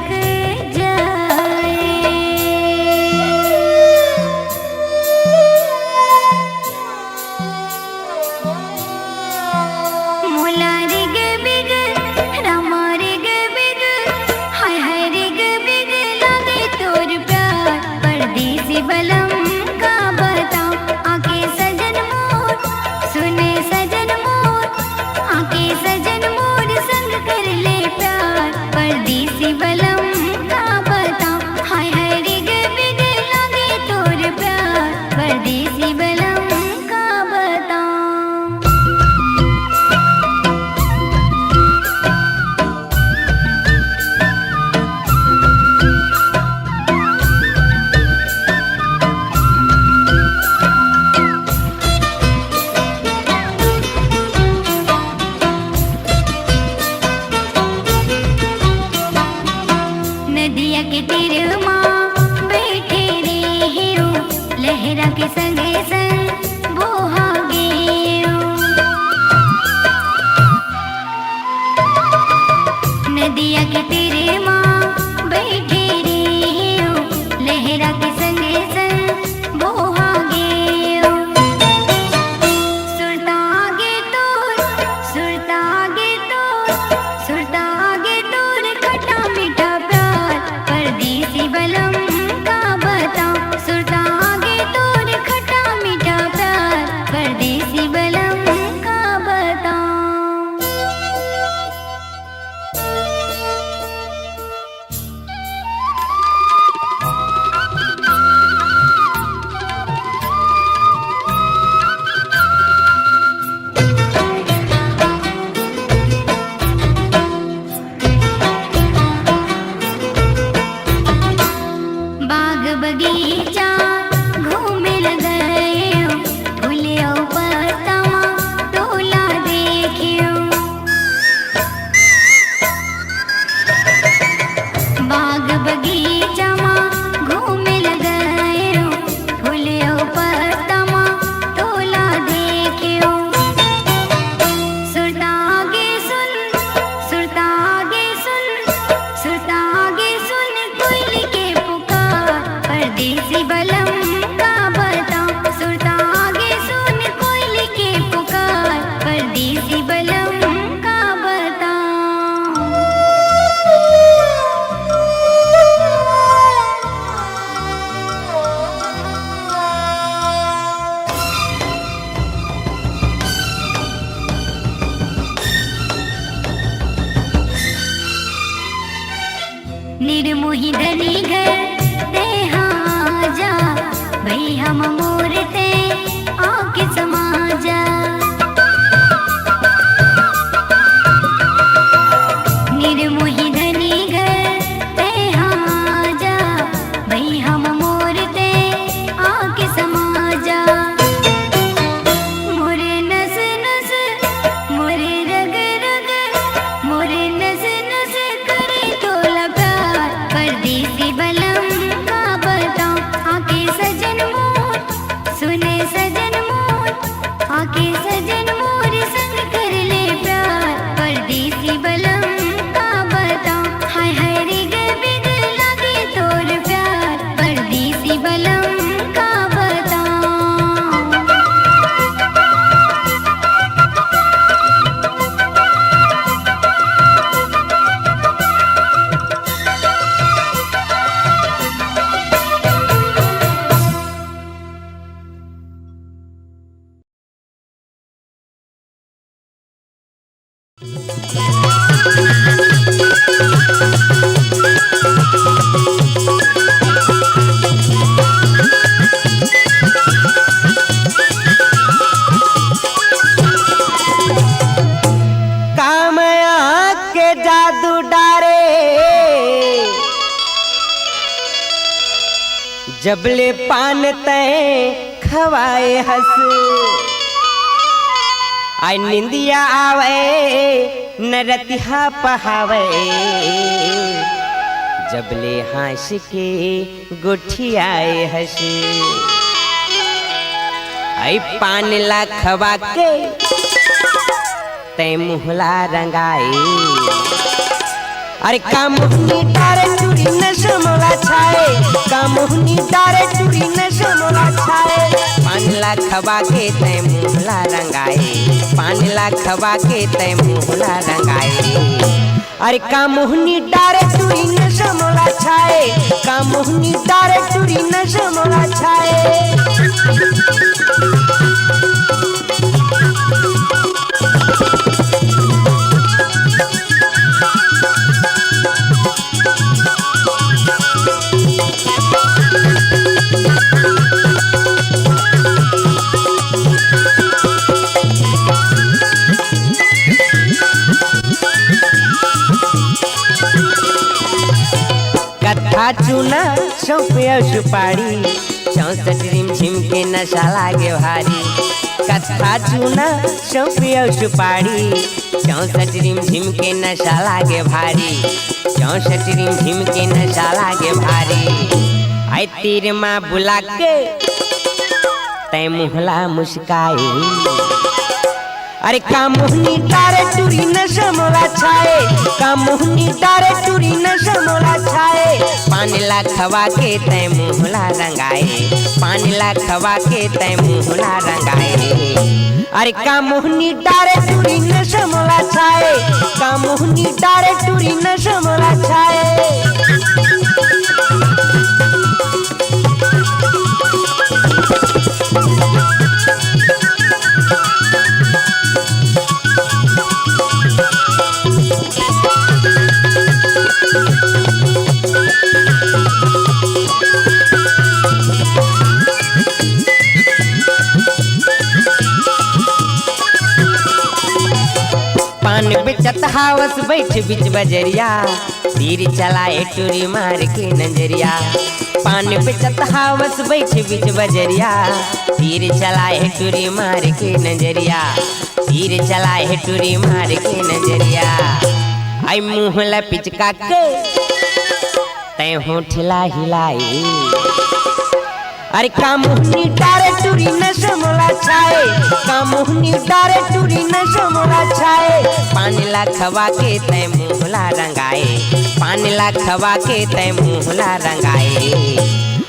बरक जाए। मोला रिग बिग रामा रिग बिग हाय हाय रिग बिग लागे तोर प्यार परदेसी बलम का बताऊं। आके सजन मोर सुने सजन मोर आके सजन मोर संग कर ले प्यार परदेसी बलम का बताऊं। हाय हाय रिग बिग लागे तोर प्यार परदेसी बलम का बताऊं। नदिया के तीर माँ बैठे रे हिरो लहरा के संगे संग बोहा गेरो। नदिया के तीर माँ बैठे रे हिरो लहरा के संगे संग बोहा गेरो। सुरता आगे तोर सुरता आगे तोर सुरता आगे तोर खट्टा मीठा प्यार परदेसी बलम का बताऊं। सुरता आगे तोर खट्टा मीठा प्यार परदेसी बलम का बताऊं। बाग बगीचा घूमे गयो फूलियो पत्तवा तोला देखियो। बाग बगीचा घूमे गयो फूलियो पत्तवा तोला देखियो। सुरता आगे सुन सुरता आगे सुन सुरता आगे सुन कोयली के पुकार परदेसी बलम का बताऊं। सुरता आगे सुन कोयली के पुकार परदेसी बलम का बताऊं। निर्मोही धनी घर ते हाँ जा भई हम मोर ते आके समा जा। निर्मोही धनी घर ते हाँ जा भई हम मोर ते आके समा जा। मोरे नस नस मोरे रग रग मोरे नस नस करे तोला प्यार परदेसी बलम का बताऊं। आके सजन मोर सुने सजन मोर आके सजन मोर संग कर ले प्यार परदेसी बलम का बताऊं। हाय हाय रिग बिग लागे तोर प्यार परदेसी बलम का बताऊं। कामया के जादू डारे जबले पान तय खवाए हंस आई निंदिया आवे नरतिहा पहावे जबले हाश के गुठियाए हंस आई पान ला खवा के तै मुहला रंगाए अरे कामुहनी डारे टूरी नशा मोला छाए, कामुहनी डारे टूरी नशा मोला छाए। 5 लाख खबा के तय मुहला रंगाए, 5 लाख खबा के तय मुहला रंगाए। अरे कामुहनी डारे टूरी नशा मोला छाए, कामुहनी डारे टूरी नशा मोला छाए। कथा चूना सौंपिया सुपारी, 64 रिमझिम के नशा लागे भारी। कथा चूना सौंपिया सुपारी, 64 रिमझिम के नशा लागे भारी, 64 रिमझिम के नशा लागे भारी। आई तीर माँ बुला के तय मुहला मुस्काए। अरे कामुहनी डारे टूरी नशा मोला छाए, कामुहनी डारे टूरी नशा मोला छाए। 5 लाख खबा के तय मुहला रंगाए, 5 लाख खबा के तय मुहला रंगाए। अरे कामुहनी डारे टूरी नशा मोला छाए, कामुहनी डारे टूरी नशा मोला छाए। पान बेचत हावस बैठ बिच बजरिया, तीर चलाए टूरी मार के नजरिया। पान बेचत हावस बैठ बिच बजरिया, तीर चलाए टूरी मार के नजरिया, तीर चलाए टूरी मार के नजरिया। आई मुहला पिचका के तय होठ हिलाई। अरे कामुहनी डारे टूरी नशा मोला छाए, कामुहनी डारे टूरी नशा मोला छाए। 5 लाख खबा के तय मुहला रंगाए, 5 लाख खबा के तय मुहला रंगाए।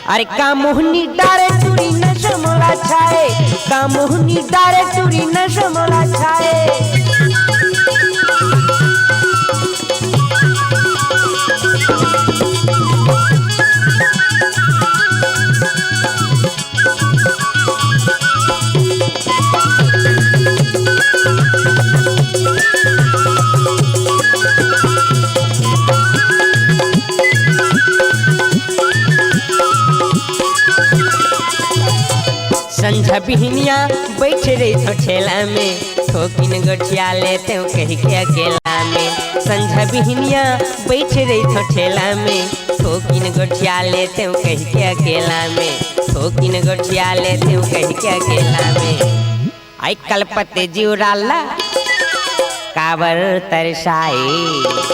अरे कामुहनी डारे टूरी नशा मोला छाए, कामुहनी डारे टूरी नशा मोला छाए। संझा बिहनिया बैठ रही थो ठेला में, ठोकिन गोठिया लेते हो कह के अकेला में। संझा बिहनिया बैठ रही थो ठेला में, ठोकिन गोठिया लेते हो कह के अकेला में, ठोकिन गोठिया लेते हो कह के अकेला में। आई कलपते जीवराला काबर तरसाए।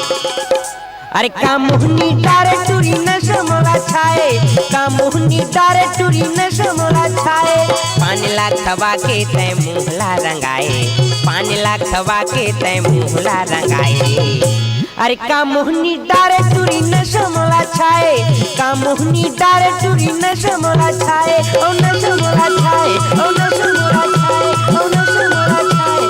अरे कामुहनी डारे टूरी नशा मोला छाए, कामुहनी डारे टूरी नशा मोला छाए। 5 लाख खबा के तय मुहला रंगाए, 5 लाख खबा के तय मुहला रंगाए। अरे कामुहनी डारे टूरी नशा मोला छाए, कामुहनी डारे टूरी नशा मोला छाए। ओ नशा मोला छाए, ओ नशा मोला छाए, ओ नशा मोला छाए।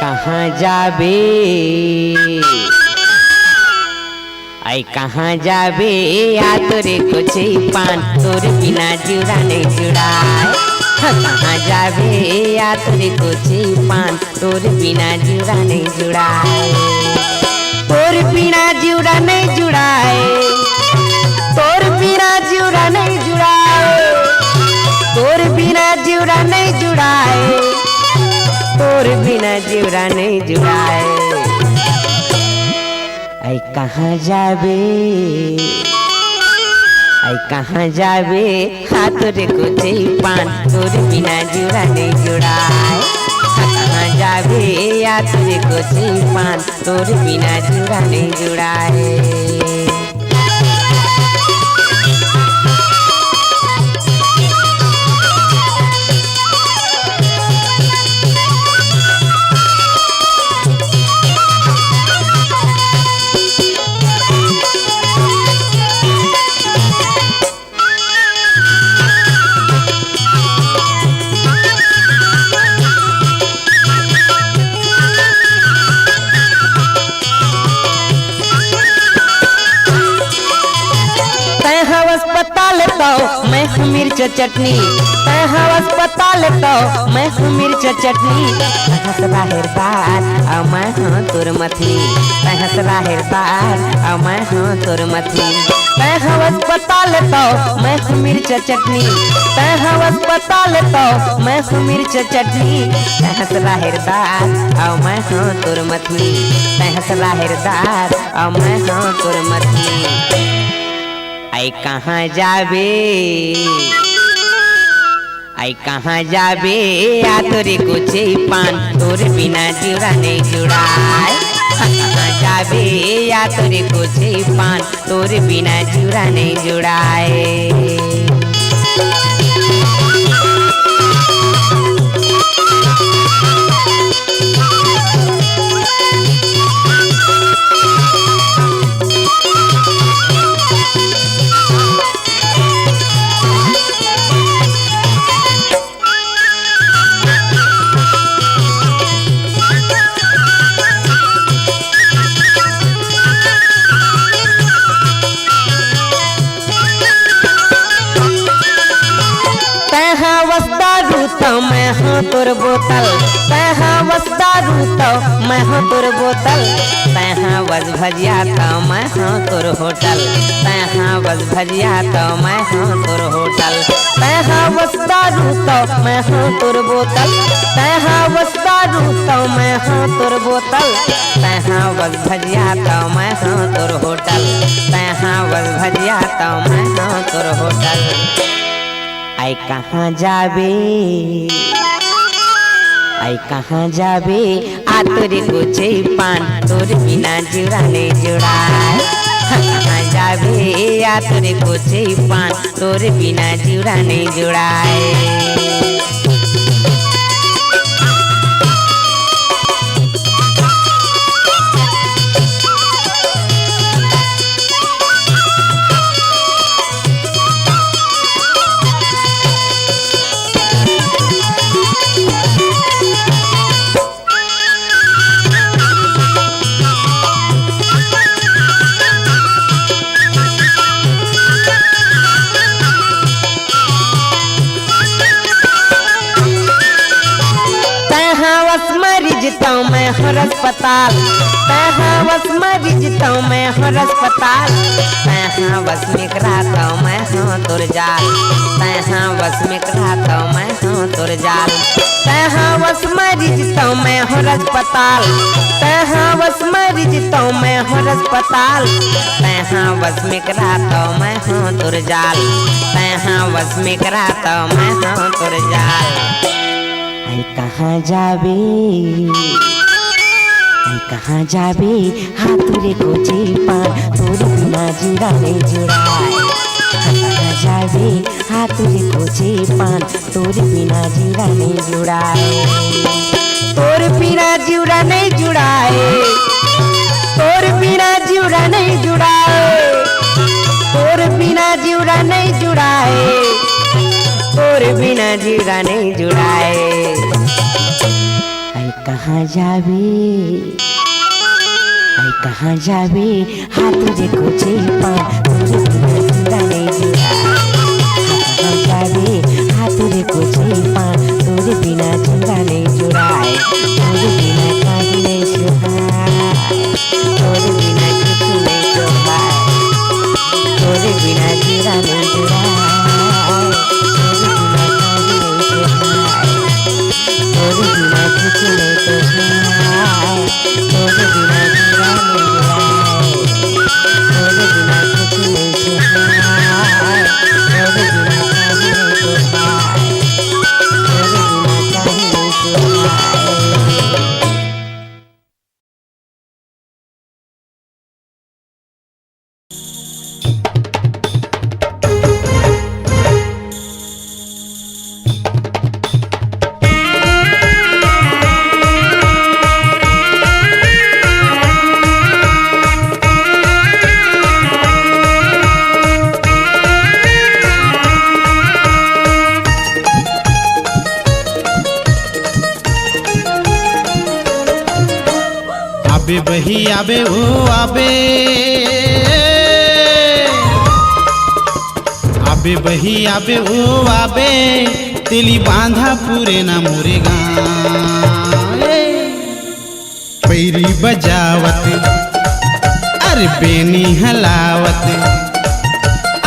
कहाँ जाबे, आई कहाँ जाबे आ तोरे कुछ पान, तोर बिना जुड़ा नहीं जुड़ाए। कहाँ जाबे आ तोरे कुछ पान, तोर बिना जुड़ा नहीं जुड़ाए, तोर बिना जुड़ा नहीं जुड़ाए, तोर बिना जुड़ा नहीं जुड़ाए, तोर बिना जुड़ा नहीं जुड़ाए। तोर बिना जीवरा नहीं जुड़ाए। आई कहाँ जाबे, आई कहाँ जाबे, हाथ रे कोचे पान तोर बिना जीवरा नहीं जुड़ाए। कहाँ जाबे या तुझे कोचे पान तोर बिना जीवरा नहीं जुड़ाए। अस्पताल तो मैं हूँ मिर्च चटनी, मैं हूँ अस्पताल तो मैं हूँ मिर्च चटनी। तहस बाहर बार और मैं हूँ तुर मथली, तहस बाहर बार और मैं हूँ तुर मथली। मैं हूँ अस्पताल तो मैं हूँ मिर्च चटनी, मैं हूँ अस्पताल तो मैं हूँ मिर्च चटनी। तहस बाहर बार और मैं हूँ तुर मथली, तहस बाहर बार और मैं हूँ तुर मथली। आई कहाँ जाबे, आई कहाँ जाबे, आ तोरे कोचे पान तोर बिना जीवरा नहीं जुड़ाए। कहाँ जाबे या तोरे कोचे पान तोर बिना जीवरा नहीं जुड़ाए। तो मैं हूँ तोर बोतल, तहाँ बस दारू तो मैं हूँ तोर बोतल। तहाँ बस भजिया तो मैं हूँ तोर होटल, तहाँ बस भजिया तो मैं हूँ तोर होटल। तहाँ बस दारू तो मैं हूँ तोर बोतल, तहाँ बस दारू तो मैं हूँ तोर बोतल। तहाँ बस भजिया तो मैं हूँ तोर होटल, तहाँ बस भजिया तो मैं हूँ तोर होटल। आई कहाँ जाबे, आई कहाँ जाबे, आ तोरे कोचे पान तोर बिना जीवरा नहीं जुड़ाए। कहाँ जाबे आ तोरे कोचे पान तोर बिना जीवरा नहीं जुड़ाए। तो मैं हूँ अस्पताल, तहाँ बस मरीज तो मैं हूँ अस्पताल। तहाँ बस में करा तो मैं हूँ तोर जाल, तहाँ बस में करा तो मैं हूँ तोर जाल। तहाँ बस मरीज तो मैं हूँ अस्पताल, तहाँ बस मरीज तो मैं हूँ अस्पताल। तहाँ बस में करा तो मैं हूँ तोर जाल, तहाँ बस में करा तो मैं हूँ तोर जाल। आई कहाँ जाबे, आई कहाँ जाबे, हाँ तोरे कोचे पान तोर बिना जीवरा नहीं जुड़ाए। कहाँ जाबे, हाँ तोरे कोचे पान तोर बिना जीवरा नहीं जुड़ाए। तोर बिना जीवरा नहीं जुड़ाए, तोर बिना जीवरा नहीं जुड़ाए, तोर बिना जीवरा नहीं जुड़ाए, तोर बिना जीवरा नहीं जुड़ाए। आई कहाँ जाबे, आई कहाँ जाबे, हाँ तुझे कोचे पान तोर बिना जीवरा नहीं जुड़ाए। कहाँ जाबे, हाँ तुझे कोचे पान तोर बिना जीवरा नहीं जुड़ाए। तोर बिना कहीं नहीं सुहाए, तोर बिना कुछ नहीं सुहाए, तोर बिना जीवरा नहीं जुड़ाए। तोर बिना कहीं नहीं सुहाए, तोर बिना कुछ नहीं आबे बही आबे ओ आबे, आबे बही आबे ओ आबे, तेली बांधा पूरे ना मोरे गाँव। पैरी बजावत अरे बेनी हलावत,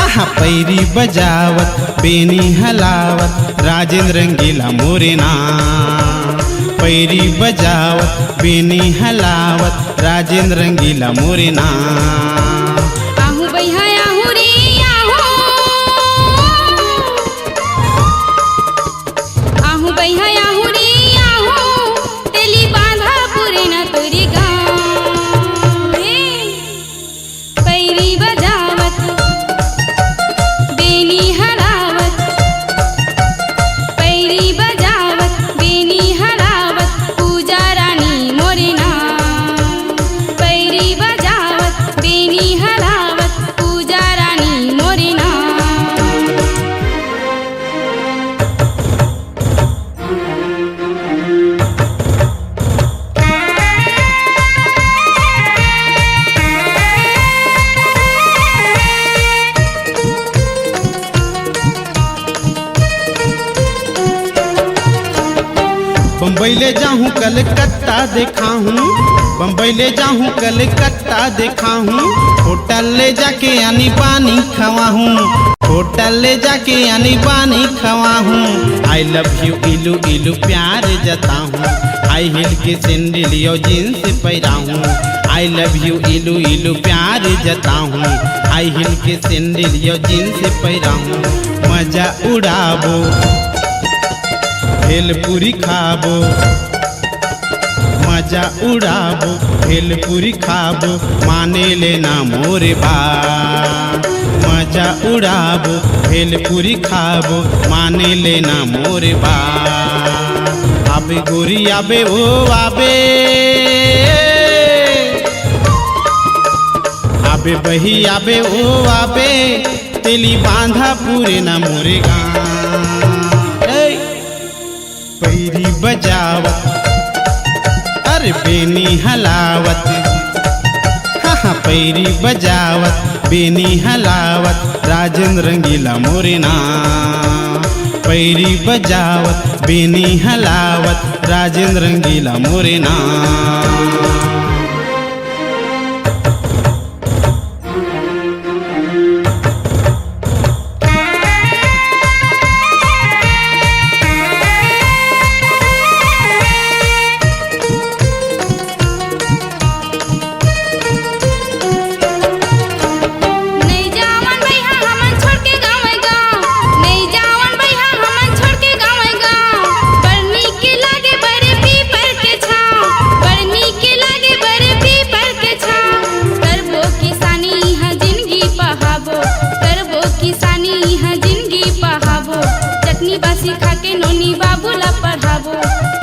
आहा पैरी बजावत बेनी हलावत, राजेंद्र रंगीला मोरे नाम। पैरी बजावत बेनी हलावत, राजेंद्र रंगीला मोरे नाम। आहू बैहा आहू रे आहू, आहू बैहा आहू रे आहू, तेली बांधा पूरे ना तोरी गाँव। पैरी बजावत बेनी हलावत, पैरी बजावत बेनी हलावत, पूजा रानी मोरे नाम। पैरी बजावत बेनी हलावत, पूजा रानी मोरे नाम। बम्बई ले जाऊँ कलकत्ता देखा हूँ, बम्बई ले जाऊँ कलकत्ता देखा हूँ, होटल ले जाके आनी पानी खवा हूँ, होटल ले जाके आनी पानी खवा हूँ। आई लव यू इलू इलू प्यार जता हूँ, हाई हिल के सैंडल यो जींस पहरा हूँ। आई लव यू इलू इलू प्यार जता हूँ, हाई हिल के सैंडल यो जींस पहरा हूँ। मजा उड़ाबो भेलपुरी खाबो, मजा उड़ाबो भेलपुरी खाबो, माने लेना मोरे बात। मजा उड़ाबो भेलपुरी खाबो, माने लेना मोरे बात। आबे गोरी आबे ओ आबे, आबे बही आबे ओ आबे, तेली बांधा पूरे ना मोरे गाँव। पैरी बजावत अरे बेनी हलावत, हाँ पैरी बजावत बेनी हलावत, राजेंद्र रंगीला मोरे नाम। पैरी बजावत बेनी हलावत, राजेंद्र रंगीला मोरे नाम। नहीं जावन बैहा हमन छोड़ के गाँव गाँव, नहीं जावन बैहा हमन छोड़ के गाँव गाँव। बरनी के लागे बड़े पीपर के छाँव, बरनी के लागे बड़े पीपर के छाँव। करबो किसानी यहाँ जिंदगी पहाबो, करबो किसानी यहाँ जिंदगी पहाबो। चटनी बासी खा के नोनी बाबूला पढ़ाबो,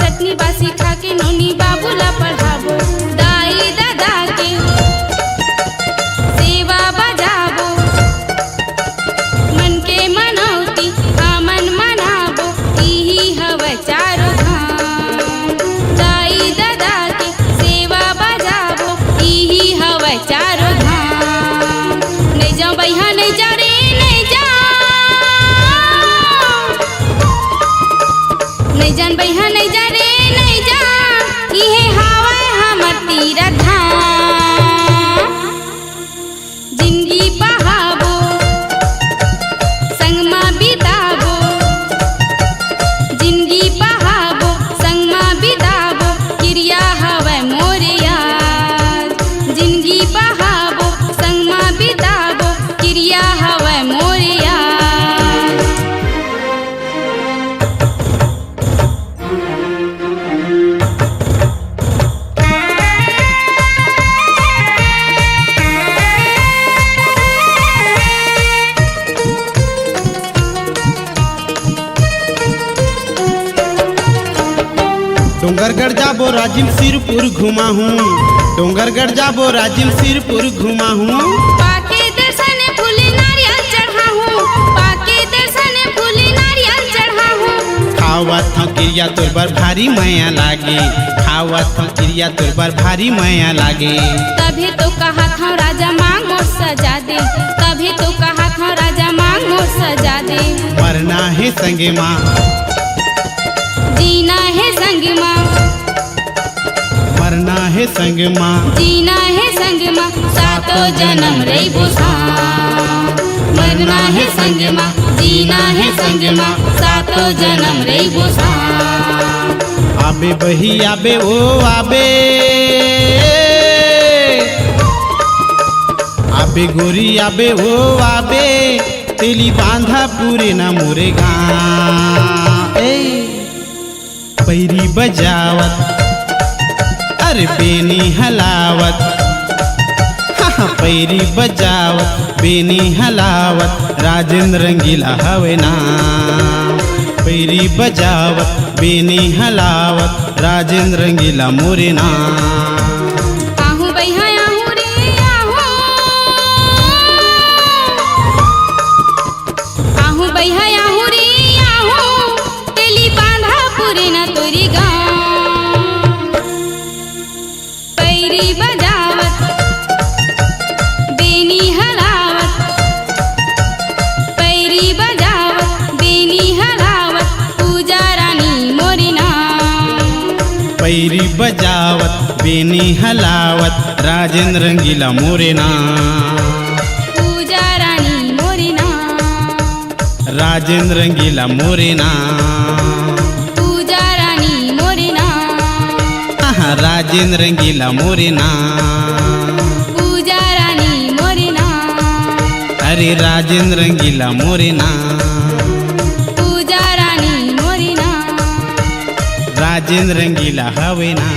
चटनी बासी खा के नोनी बाबूला पढ़ाबो। दाई दादा के सेवा बजाबो, मन के मनौती हमन मनाबो, इही हवे चारो धाम। दाई दादा के सेवा बजाबो, इही हवे चारो धाम। नहीं जाओ बैहा नहीं जा रे नहीं जा, नहीं जान बैहा नहीं जा रे नहीं जा, इहे हवे हमर तीरा धाम। जिंदगी बहाबो संगमा बिताबो, जिंदगी बहाबो संगमा बिताबो, क्रिया हवे मोरे याद। जिंदगी बहाबो संगमा बिताबो, क्रिया हवे मोरे याद। डोंगरगढ़ जाबो राजिम सिरपुर घुमा हूँ, डोंगरगढ़ जाबो राजिम सिरपुर घुमा हूँ। पाके दर्शन फूले नारियल चढ़ा हूँ, पाके दर्शन फूले नारियल चढ़ा हूँ। खावत हूँ क्रिया तोर बर भारी माया लागे, खावत हूँ क्रिया तोर बर भारी माया लागे। तभी तो कहा था राजा मांग मोर सजा दे, तभी तो कहा था राजा मांग मोर सजा दे। मरना है संगे माँ, जीना है संग माँ, मरना है संग माँ, जीना है संग माँ, सातों जन्म रही बुसा। मरना है संग माँ, जीना है संग माँ, सातों जन्म रही बुसा। आबे बही आबे ओ आबे, आबे गोरी आबे ओ आबे, तेली बांधा पूरे न मोरे गाँव। पैरी बजावत अरे बेनी हलावत, हाँ पैरी बजावत बेनी हलावत, राजेंद्र रंगीला हवे ना। पैरी बजावत बेनी हलावत, राजेंद्र रंगीला मोरे ना। आहू बैहा आहू रे आहू, आहू बैहा आहू रे आहू, तेली बांधा पूरे न तोरी गाँव। पैरी बजावत बेनी हलावत, पैरी बजावत बेनी हलावत, पूजा रानी मोरी नाम। पैरी बजावत बेनी हलावत, राजेंद्र रंगीला मोरे ना। पूजा रानी मोरी नाम, राजेंद्र रंगीला मोरे ना। पूजा रानी मोरी नाम, हाँ राजेंद्र रंगीला मोरे ना। पूजा रानी मोरी नाम, अरे राजेंद्र रंगीला मोरे ना। पूजा रानी मोरी नाम। राजेंद्र रंगीला हवे ना।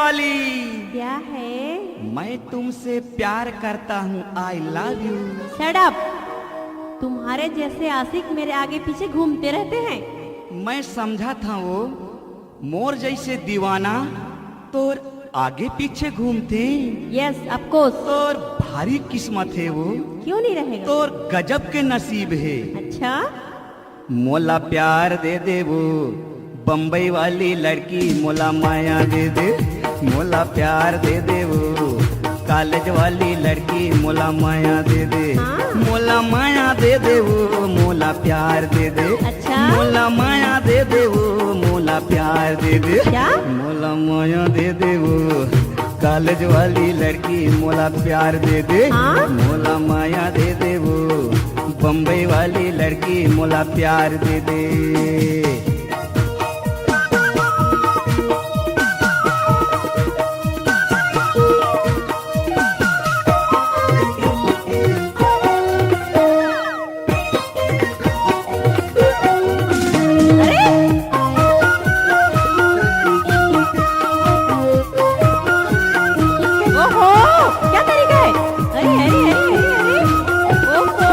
वाली, क्या है? मैं तुमसे प्यार करता हूँ, I love you. Shut up. तुम्हारे जैसे आशिक मेरे आगे पीछे घूमते रहते हैं। मैं समझा था वो मोर जैसे दीवाना तोर आगे पीछे घूमते। Yes of course. तोर भारी किस्मत है वो, क्यों नहीं रहेगा? तोर गजब के नसीब है। अच्छा, मोला प्यार दे दे वो बम्बई वाली लड़की, मोला माया दे दे, मोला प्यार दे दे वो कॉलेज वाली लड़की, मोला माया दे दे, हाँ। मोला माया दे दे वो, मोला प्यार दे दे। अच्छा। मोला माया दे दे वो, मोला प्यार दे दे। क्या? मोला माया दे दे वो कॉलेज वाली लड़की, मोला प्यार दे दे। हाँ? मोला माया दे दे वो बम्बई वाली लड़की, मोला प्यार दे दे। ओहो, क्या तरीका है? अरे अरे अरे अरे अरे, ओहो।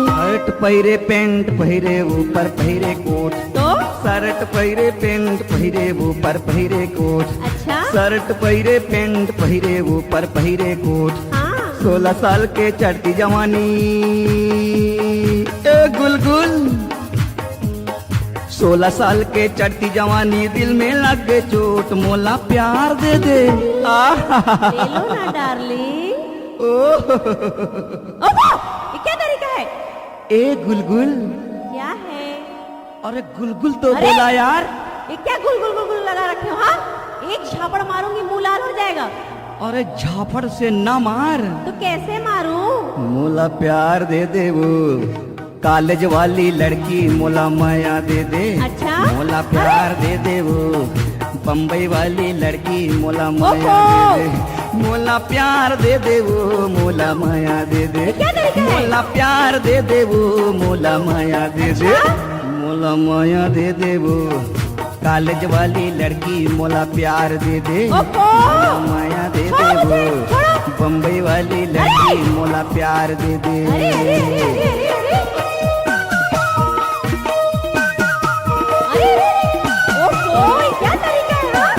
शर्ट पहिरे पेंट पहिरे ऊपर पहिरे कोट, तो शर्ट पहिरे पेंट पहिरे ऊपर पहिरे कोट, अच्छा, शर्ट पहिरे पेंट पहिरे ऊपर पहिरे कोट। हाँ। 16 साल के चढ़ती जवानी ए गुलगुल, 16 साल के चढ़ती जवानी, दिल में लग गए चोट, मोला प्यार दे दे। ले लो ना डार्लिंग। ओहो, ये क्या तरीका है? ए गुलगुल, क्या है? अरे गुलगुल तो अरे! बोला यार। ये क्या गुल गुल गुल गुल लगा रखे हो? हाँ, एक झापड़ मारूंगी मुंह लाल हो जाएगा। अरे झापड़ से ना मार, तो कैसे मारूं? मोला प्यार दे दे वो कॉलेज वाली लड़की, मोला माया दे दे। अच्छा? मोला प्यार दे दे वो बम्बई वाली लड़की, मोला माया ओहो! दे दे। मोला प्यार दे दे वो, मोला माया दे दे। क्या तरीका है? मोला प्यार दे दे वो, मोला माया दे दे। अच्छा? मोला माया दे दे वो कॉलेज वाली लड़की, मोला प्यार दे दे। ओहो! मोला माया दे छोड़ो दे मुझे, वो छोड़ो। बम्बई वाली लड़की, मोला प्यार दे दे। अरे अरे अरे अरे अरे अरे, अरे अरे, ओहो, ये क्या तरीका है? हाँ?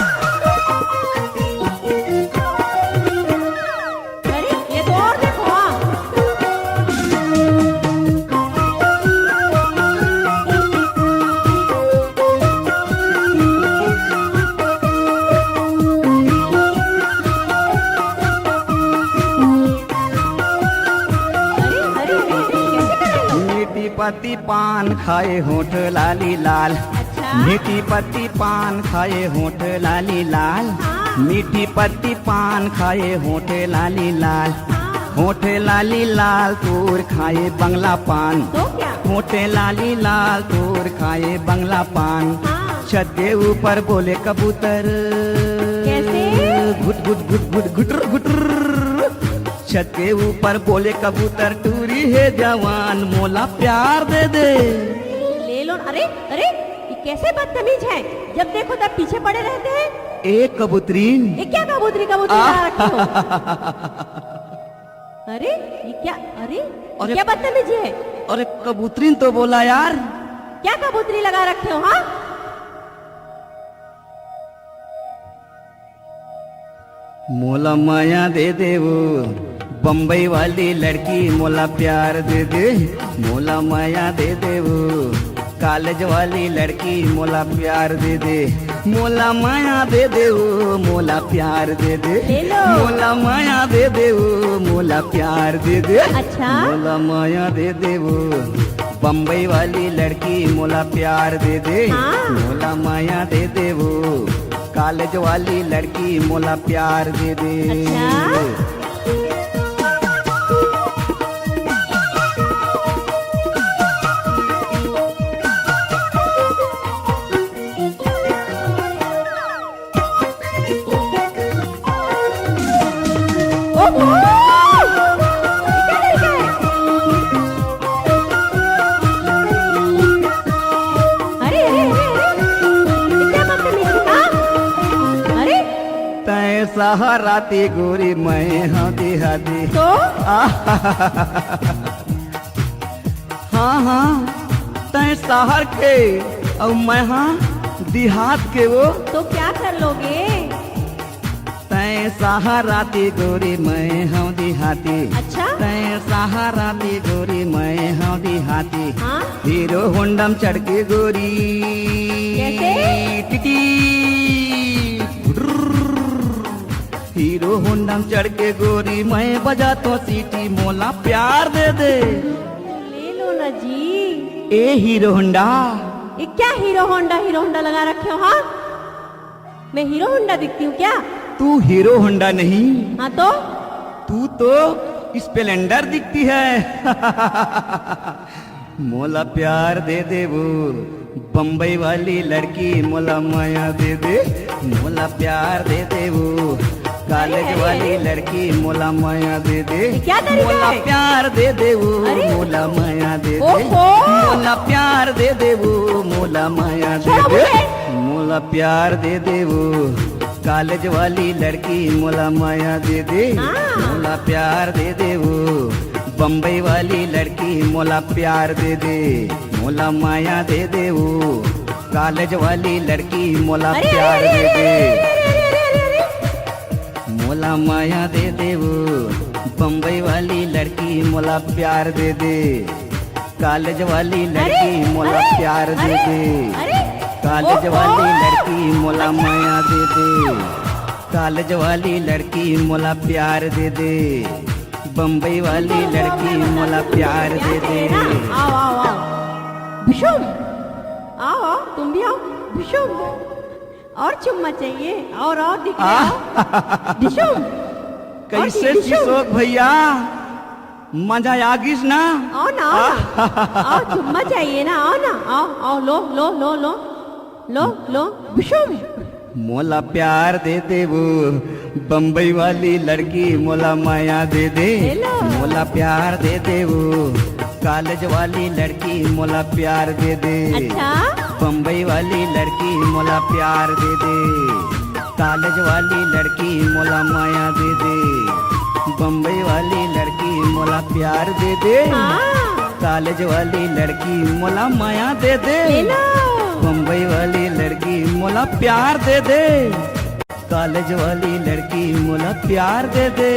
अरे ये तो और देखो। हाँ, अरे अरे अरे, कैसे करेगा? मीठी पत्ती पान खाए होठ लाली लाल, अच्छा। मीठी पत्ती पान खाए होठ लाली लाल, हाँ। मीठी पत्ती पान खाए होठ लाली लाल, हाँ। होठ लाली लाल तोर खाए बंगला पान, तो क्या? होठ लाली लाल तोर खाए बंगला पान। हाँ। छत के ऊपर बोले कबूतर, कैसे? घुट घुट घुट घुट घुटर घुटर। छत के ऊपर बोले कबूतर, टूरी है जवान, मोला प्यार दे दे। ले लो। अरे अरे, ये कैसे बदतमीज है? जब देखो तब पीछे पड़े रहते हैं। एक कबूतरीन, ये क्या कबूतरी कबूतरी लगा रखे हो? अरे ये क्या? अरे अरे- क्या बदतमीजी है? अरे कबूतरीन तो बोला यार। क्या कबूतरी लगा रखे हो? हाँ, मोला माया दे दे वो बम्बई वाली लड़की, मोला प्यार दे दे। मोला माया दे दे वो कॉलेज वाली लड़की, मोला प्यार दे दे। मोला माया दे दे वो, मोला प्यार दे दे। ले लो। मोला माया दे दे वो, मोला प्यार दे दे। अच्छा। मोला माया दे दे वो बम्बई वाली लड़की, मोला प्यार दे दे। हाँ। मोला माया दे दे वो कॉलेज वाली लड़की, मोला प्यार दे दे। अच्छा। ओहो! ये क्या तरीका है? अरे अरे अरे अरे, ये क्या बदतमीजी? हाँ? अरे तय सहाराती गोरी मैं हाँ देहाती। तो हाँ हाँ तय शहर के और मैं हाँ देहात के वो। तो क्या कर लोगे? तय सहाराती गोरी मैं हाँ देहाती। अच्छा तय सहाराती गोरी मैं हाँ देहाती। हाँ हीरो होंडम चढ़ के गोरी कैसे? टिटी हीरो होंडम चढ़ के गोरी मैं बजा तो सीटी मोला प्यार दे दे। ले लो ना जी। ए हीरो होंडा। ये क्या हीरो होंडा लगा रखे हो? हाँ मैं हीरो होंडा दिखती हूँ क्या? तू हीरो होंडा नहीं, हाँ तो तू तो स्प्लेंडर दिखती है। मोला प्यार दे दे वो बम्बई वाली लड़की मोला माया दे दे। मोला प्यार दे दे वो कॉलेज वाली लड़की मोला माया दे दे। क्या तरीका मोला है? प्यार दे दे वो अरे! मोला माया दे दे। ओहो! मोला प्यार दे दे वो मोला माया दे छोड़ो दे। मुझे। मोला प्यार दे दे वो कॉलेज वाली लड़की मोला माया दे दे। हाँ। मोला प्यार दे दे वो बम्बई वाली लड़की मोला प्यार दे दे। मोला माया दे दे वो कॉलेज वाली लड़की मोला अरे, प्यार अरे, दे अरे, दे। मोला माया दे दे वो बम्बई वाली लड़की मोला प्यार दे दे। कॉलेज वाली लड़की मोला प्यार दे दे। कॉलेज वाली लड़की मोला माया दे दे। कॉलेज वाली लड़की मोला प्यार दे दे। बम्बई वाली लड़की मोला प्यार दे दे। आओ आओ आओ भीषुम, आओ आओ तुम भी आओ भीषुम। और चुम्मा चाहिए? और दिख रहे हो भीषुम। कैसे शिशोक भैया मजा आ गिस ना? आओ ना आओ चुम्मा चाहिए ना? आओ ना आओ आओ लो लो लो लो लो लो भीषुम। मोला प्यार दे दे वो बम्बई वाली लड़की मोला माया दे दे। मोला प्यार दे दे वो कॉलेज वाली लड़की मोला प्यार दे दे। अच्छा बम्बई वाली लड़की मोला प्यार दे दे। कॉलेज वाली लड़की मोला माया दे दे। बम्बई वाली लड़की मोला प्यार दे दे। कॉलेज वाली लड़की मोला माया दे दे। बम्बई वाली लड़की मोला प्यार दे दे। कॉलेज वाली लड़की मोला प्यार दे दे।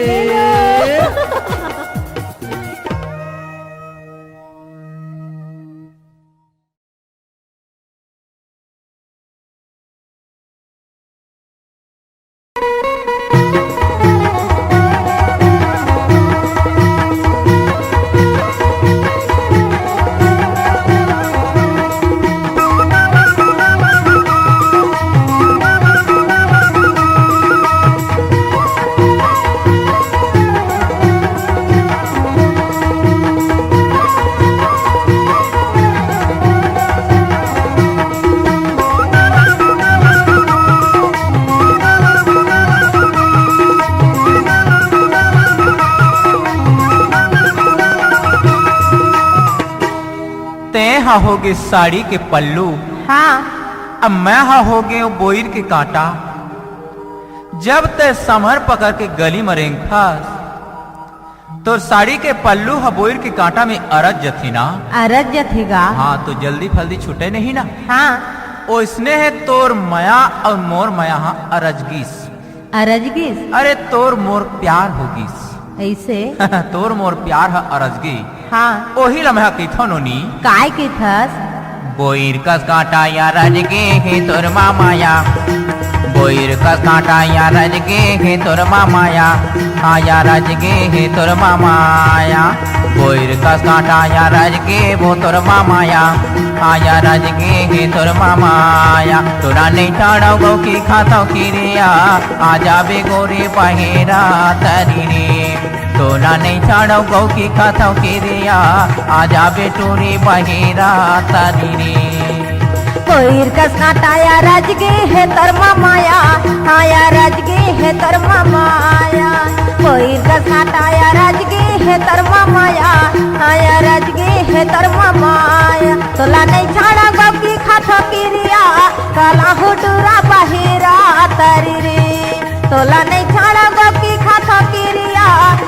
होगे साड़ी के पल्लू। हाँ अब मैं होगे बोईर के कांटा। जब ते समर पकड़ के गली मरेंग फास तो साड़ी के पल्लू बोईर के कांटा में अरज जथी ना। अरज जथेगा। हाँ तो जल्दी फल्दी छूटे नहीं ना। हाँ ओ इसने है तोर मया और मोर मया अरजगीस। अरजगीस? अरे तोर मोर प्यार होगीस ऐसे। तोर मोर प्यार अरजगी। हाँ ओही लम्हा किथो नोनी काय के थस? बोईर कस कांटा या रजगे हे तोर मामाया। बोईर कस कांटा या रजगे हे तोर मामाया। हाँ या रजगे हे तोर मामाया। बोईर कस कांटा या रजगे वो तोर मामाया। हाँ या रजगे हे तोर मामाया। तोरा नहीं ठाड़ो गो की खातो की रिया। आ जाबे गोरे बहेरा तरी रे। तोरा नहीं छाड़ो गौ की कथो की रिया। आ जाबे टोरी बहेरा तरी रे। बोईर कस कांटा या रजगे है तर मामाया। हाँ या रजगे है तर मामाया। बोईर कस कांटा या रजगे है तर मामाया। हाँ या रजगे है तर मामाया। तोला नहीं छाड़ा गौ की खाथो की रिया। काला हुडूरा बहेरा तरी रे। तोला नहीं छाड़ा गोकी खातो किरिया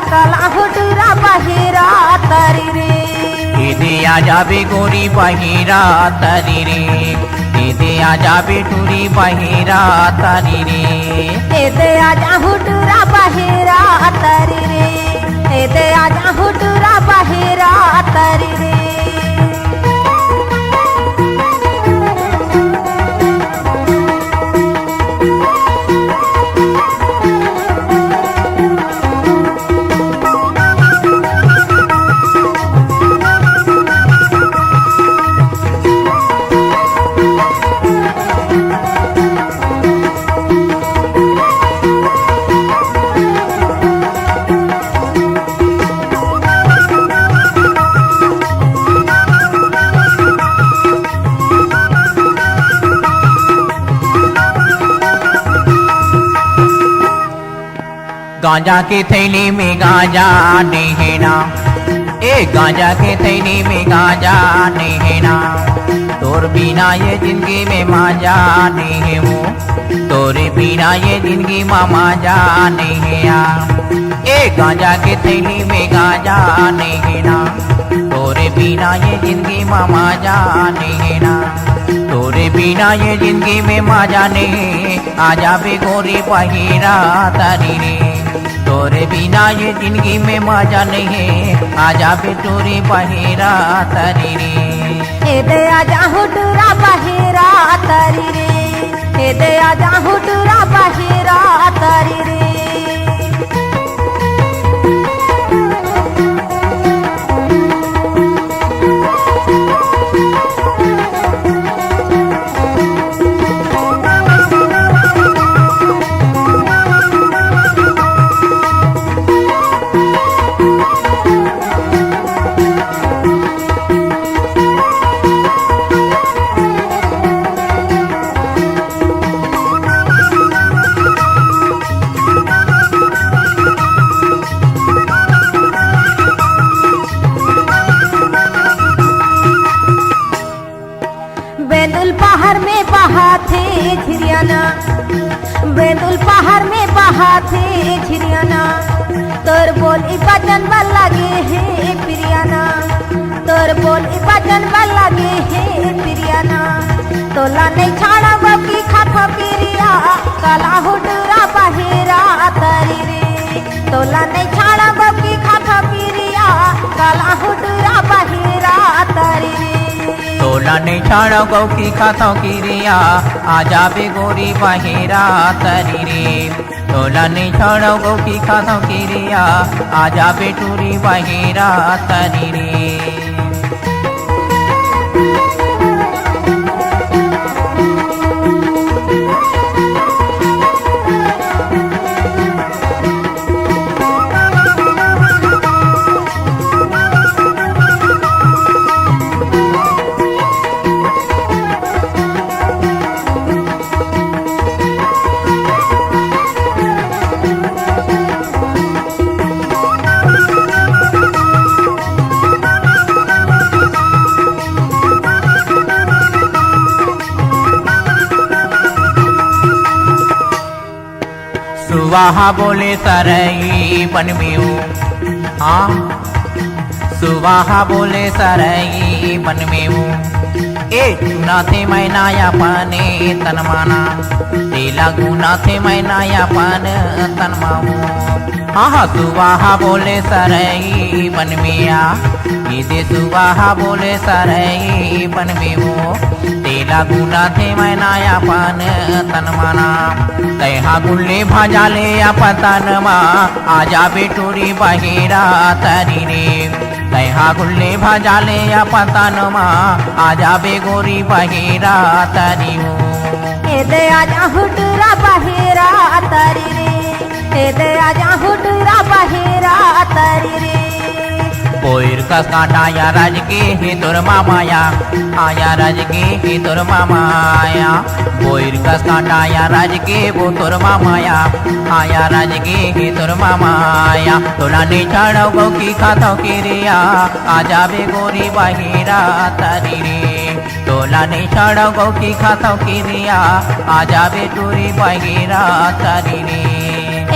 काला हुटूरा बहिरा तरी रे दीदी आ जाबे गोरी बहिरा तरी रे दीदी आ जाबे टूरी बहिरा तरी रे एदे आजा हुटूरा बहिरा तरी रे एदे आजा हुटूरा बहिरा तरी रे गांजा के थैली में गांजा नेहना ए गांजा के थैली में गांजा नेहना तोर बिना ये जिंदगी में मांजा नहीं हो तोरे बिना ये जिंदगी में मांजा नहीं ए गांजा के थैली में गांजा नेहना तोरे बिना ये जिंदगी में मांजा नेहना तोरे बिना ये जिंदगी में मांजा नहीं आ जाबे गोरी बहिरा तरी रे तोरे बिना ये जिंदगी में मजा नहीं आ जाबे टोरी बहिरा तरी रे एदे आजा हुटूरा बहिरा तरी रे एदे आजा हुटूरा बहिरा तरी रे बेदुल पहाड़ में बहा थे झिरियाना बेदुल पहाड़ में बहा थे झिरियाना तोर बोल बजन बल लगे है प्रियाना तोर बोल बजन बल लगे है प्रियाना तोला नहीं छाड़ा बकी खाथो पिरिया काला हुटूरा बहिरा तरी रे तोला नहीं छाड़ा बकी खाथो पिरिया काला हुटूरा बहिरा तरी रे तोला नहीं छाड़ा गौ की खातों की रिया आ जाबे गोरी बहिरा तरी रे तोला नहीं छाड़ा गौ की खातों की रिया आ जाबे टूरी बहिरा तरी रे सुवाहा बोले सरई बन में हूँ हाँ सुवाहा बोले सरई बन में हूँ ए चुना थे मैं नाया पाने तन माना तेला गुना थे मैं नाया पान तन माऊ हाँ सुवाहा बोले सरई बन में आ दे सुवाहा बोले सरई बन में हूँ तेला गुना थे मैं नाया पान तन माना तैहा गुल्ले भाजा ले या पतन माँ आ जाबे टोरी बहिरा तरी रे तैहा गुल्ले भाजा ले या पतन माँ आ जाबे गोरी बहिरा तरी हो एदे आजा हुटूरा बहिरा तरी रे एदे आजा हुटूरा बहिरा तरी रे पोयर कस काटा या राज के हे तोर मामाया आया राज के हे तोर मामाया पोयर कस काटा या राज के वो तोर मामाया आया राज के हे तोर मामाया तोला ने छाड़ो गौ की खातो की रिया आ जाबे गोरी बहिरा तरी रे तोला ने छाड़ो गौ की खातो की रिया आ जाबे टूरी बहिरा तरी रे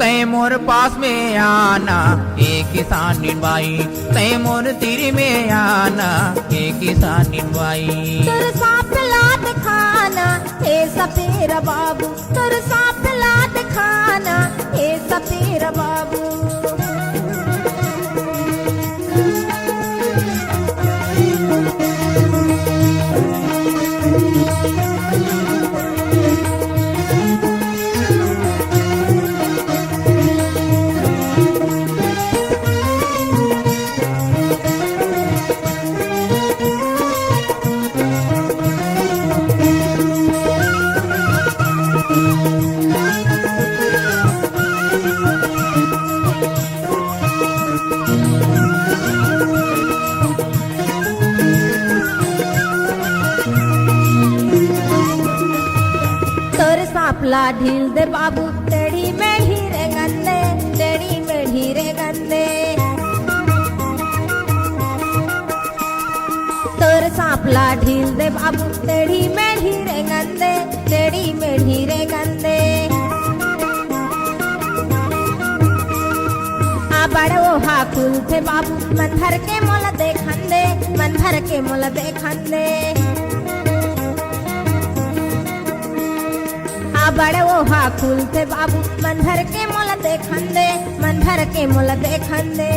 तय मोर पास में आना ए किसान बाई, तय मोर तीर में आना ए किसान बाई। तुर सांप लात खाना ए सपेर बाबू, तुर सांप लात खाना ए सपेर बाबू। ला ढील दे बाबू टेढ़ी में हीरे गंदे, टेढ़ी में हीरे गंदे। तोर सांपला ढील दे बाबू टेढ़ी में हीरे गंदे, टेढ़ी में हीरे गंदे। आ बड़े वो हाकुल थे बाबू मंथर के मोल देखन दे, मंथर के मोल देखन दे। बड़े वो हाकुल थे बाबू मंधर के मोल देखन दे, मंधर के मोल देखन दे।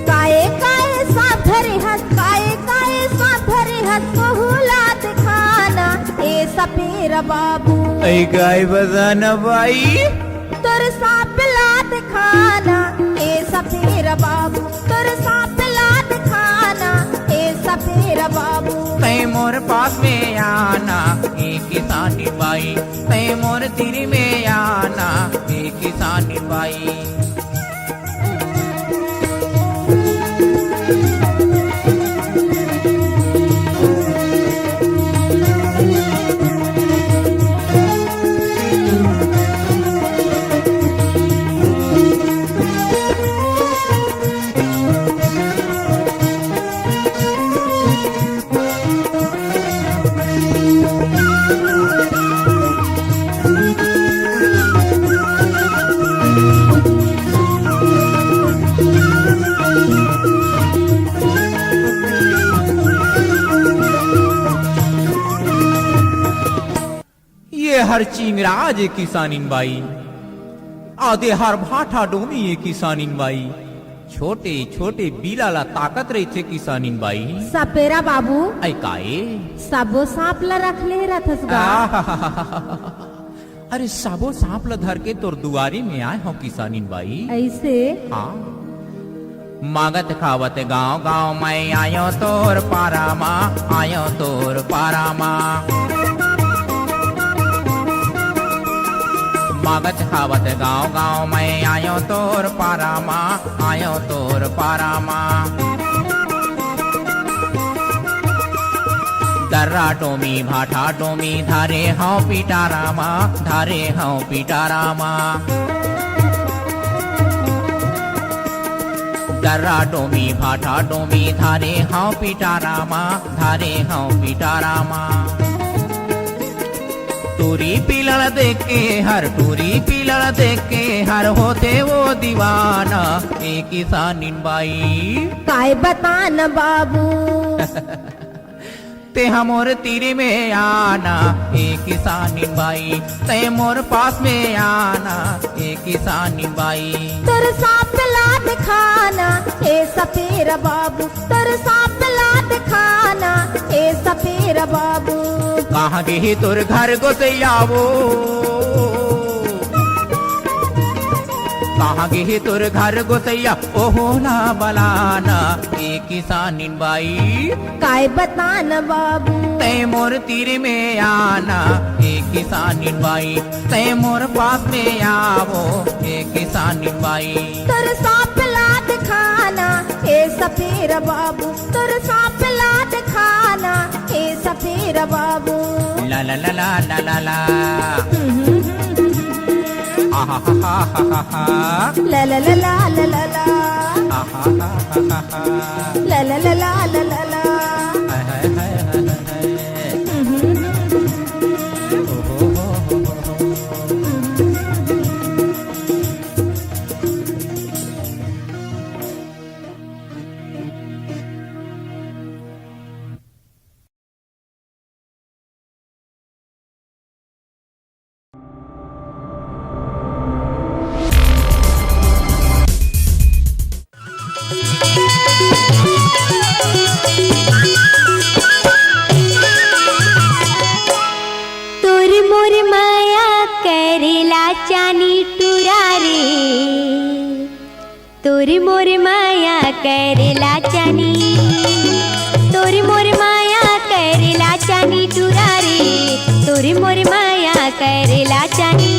काए काए सांप धरे हस, काए काए सांप धरे हस बहुला दिखाना ए सपेर बाबू। ऐ गाय बजाना बाई, तुर सांप ला दिखाना ए सपेर बाबू, तुर सांप ला दिखाना ए सपेर बाबू। तय मोर पास में आना ए किसान बाई, तय मोर तीर में आना ए किसान बाई। हर चिंगराज किसानिन बाई, आधे हर भाठा डोमी ये किसानिन बाई। छोटे छोटे बिलाला ताकत रही थे किसानिन बाई। सपेरा बाबू ऐ काए सबो सांप ला रख ले रथस गा। अरे सबो सांप ला धर के तोर दुआरी में आए हो किसानिन बाई। ऐसे हाँ मागत खावत गाँव गाँव मैं आयो तोर पारामा, आयो तोर पारामा। मागत खावत गाँव गाँव मैं आयो तोर पारामा, आयो तोर पारामा। दर्रा टोमी भाठा टोमी धारे हाँ पिटारामा, धारे हाँ पिटारामा। दर्रा टोमी भाठा टोमी धारे हाँ पिटारामा, धारे हाँ पिटारामा। टूरी पिलड़ देख के हर, टूरी पिलड़ देख के हर होते वो दीवाना ए किसानिन बाई। काय बतान बाबू ते हमोर तीर में आना ए किसानिन बाई, ते मोर पास में आना ए किसानिन बाई। तुर सांप ला दिखाना ए सपेर बाबू, तुर सांप ला दिखाना ए सपेर बाबू। कहाँ गे तोर घर गोसैयावो, कहाँ गे तोर घर गोसैया ओहो ना बलाना ए किसानिन बाई। काय बतान बाबू तय मोर तीर में आना ए किसानिन बाई, तय मोर पास में आवो ए किसानिन बाई। तुर सांप ला दिखाना ए सपेर बाबू, तुर सांप ला दिखाना ए सपेर बाबू। ला ला ला ला ला ला ला आहा हा हा हा हा ला ला ला ला ला ला ला आहा हा हा हा ला ला ला ला ला ला ला। हाय हाय हाय हाय हाय। तोर मोर माया करेला चानी टूरा रे, तोर मोर माया करेला चानी, तोर मोर माया करेला चानी टूरा रे, तोर मोर माया करेला चानी।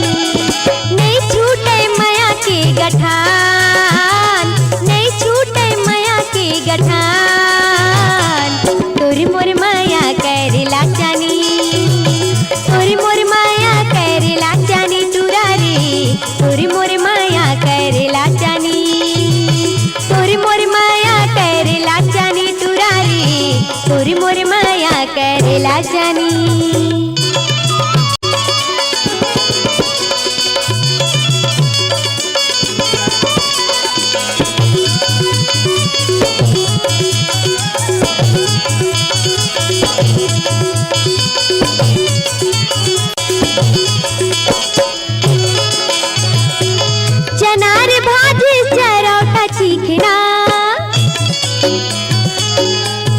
नहीं छूटे माया के गठान, नहीं छूटे माया के गठान, तोर मोर माया करेला चानी, तोर मोर माया करेला चानी टूरा रे, तोर मोर माया करेला चानी, तोर मोर माया करेला चानी टूरा रे, तोर मोर माया करेला चानी। चनार भाजी चरौटा चीखना,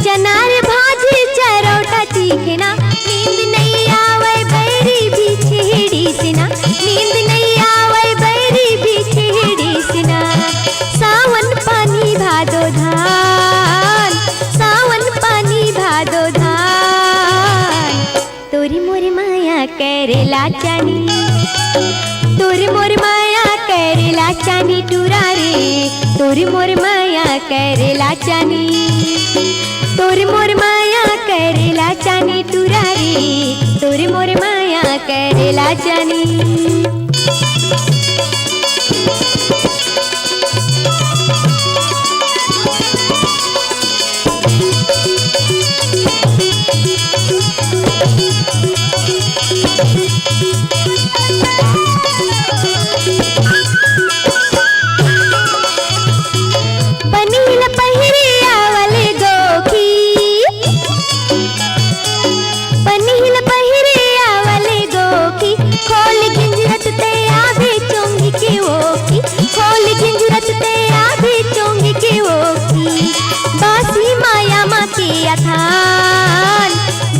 चनार भाजी चरौटा चीखना, नींद नहीं आवे बैरी बिछड़ी सिना, नींद नहीं आवे बैरी बिछड़ी सिना। सावन पानी भादो धान, सावन पानी भादो धान, तोरी मोर माया करेला चानी, तोरी मोर माया करेला चानी टूरा रे, तोरी मोर माया करेला चानी, तोरी मोर माया करेला चानी टूरा रे, तोरी मोर माया करेला चानी। बनील पहिरिया वाले गोखी, बनील पहिरिया वाले गोखी, खोल गिंजरत ते आभी चोंगी के ओखी, खोल गिंजरत ते आभी चोंगी के ओखी। बासी माया माँ के अथान,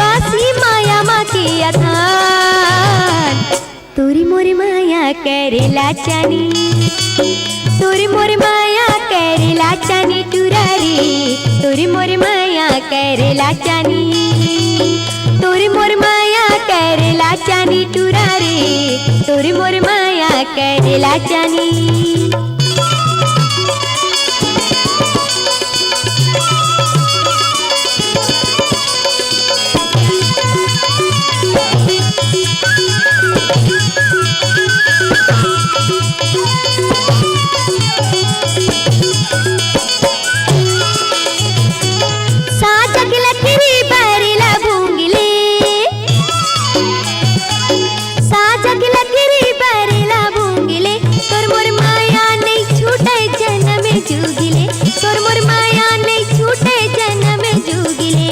बासी माया माँ के अथान, तोरी मोर माया करेला चानी, तोरी मोर माया करेला चानी टूरा रे, तोरी मोर माया करेला चानी, तोरी मोर माया करेला चानी टूरा रे, तोरी मोर माया करेला चानी। साजक लकड़ी बरेला भूंगले, साजक लकड़ी बरेला भूंगले, तोर मोर माया नहीं छूटे जन्म में जुगिले, तोर मोर माया नहीं छूटे जन्म में जुगिले।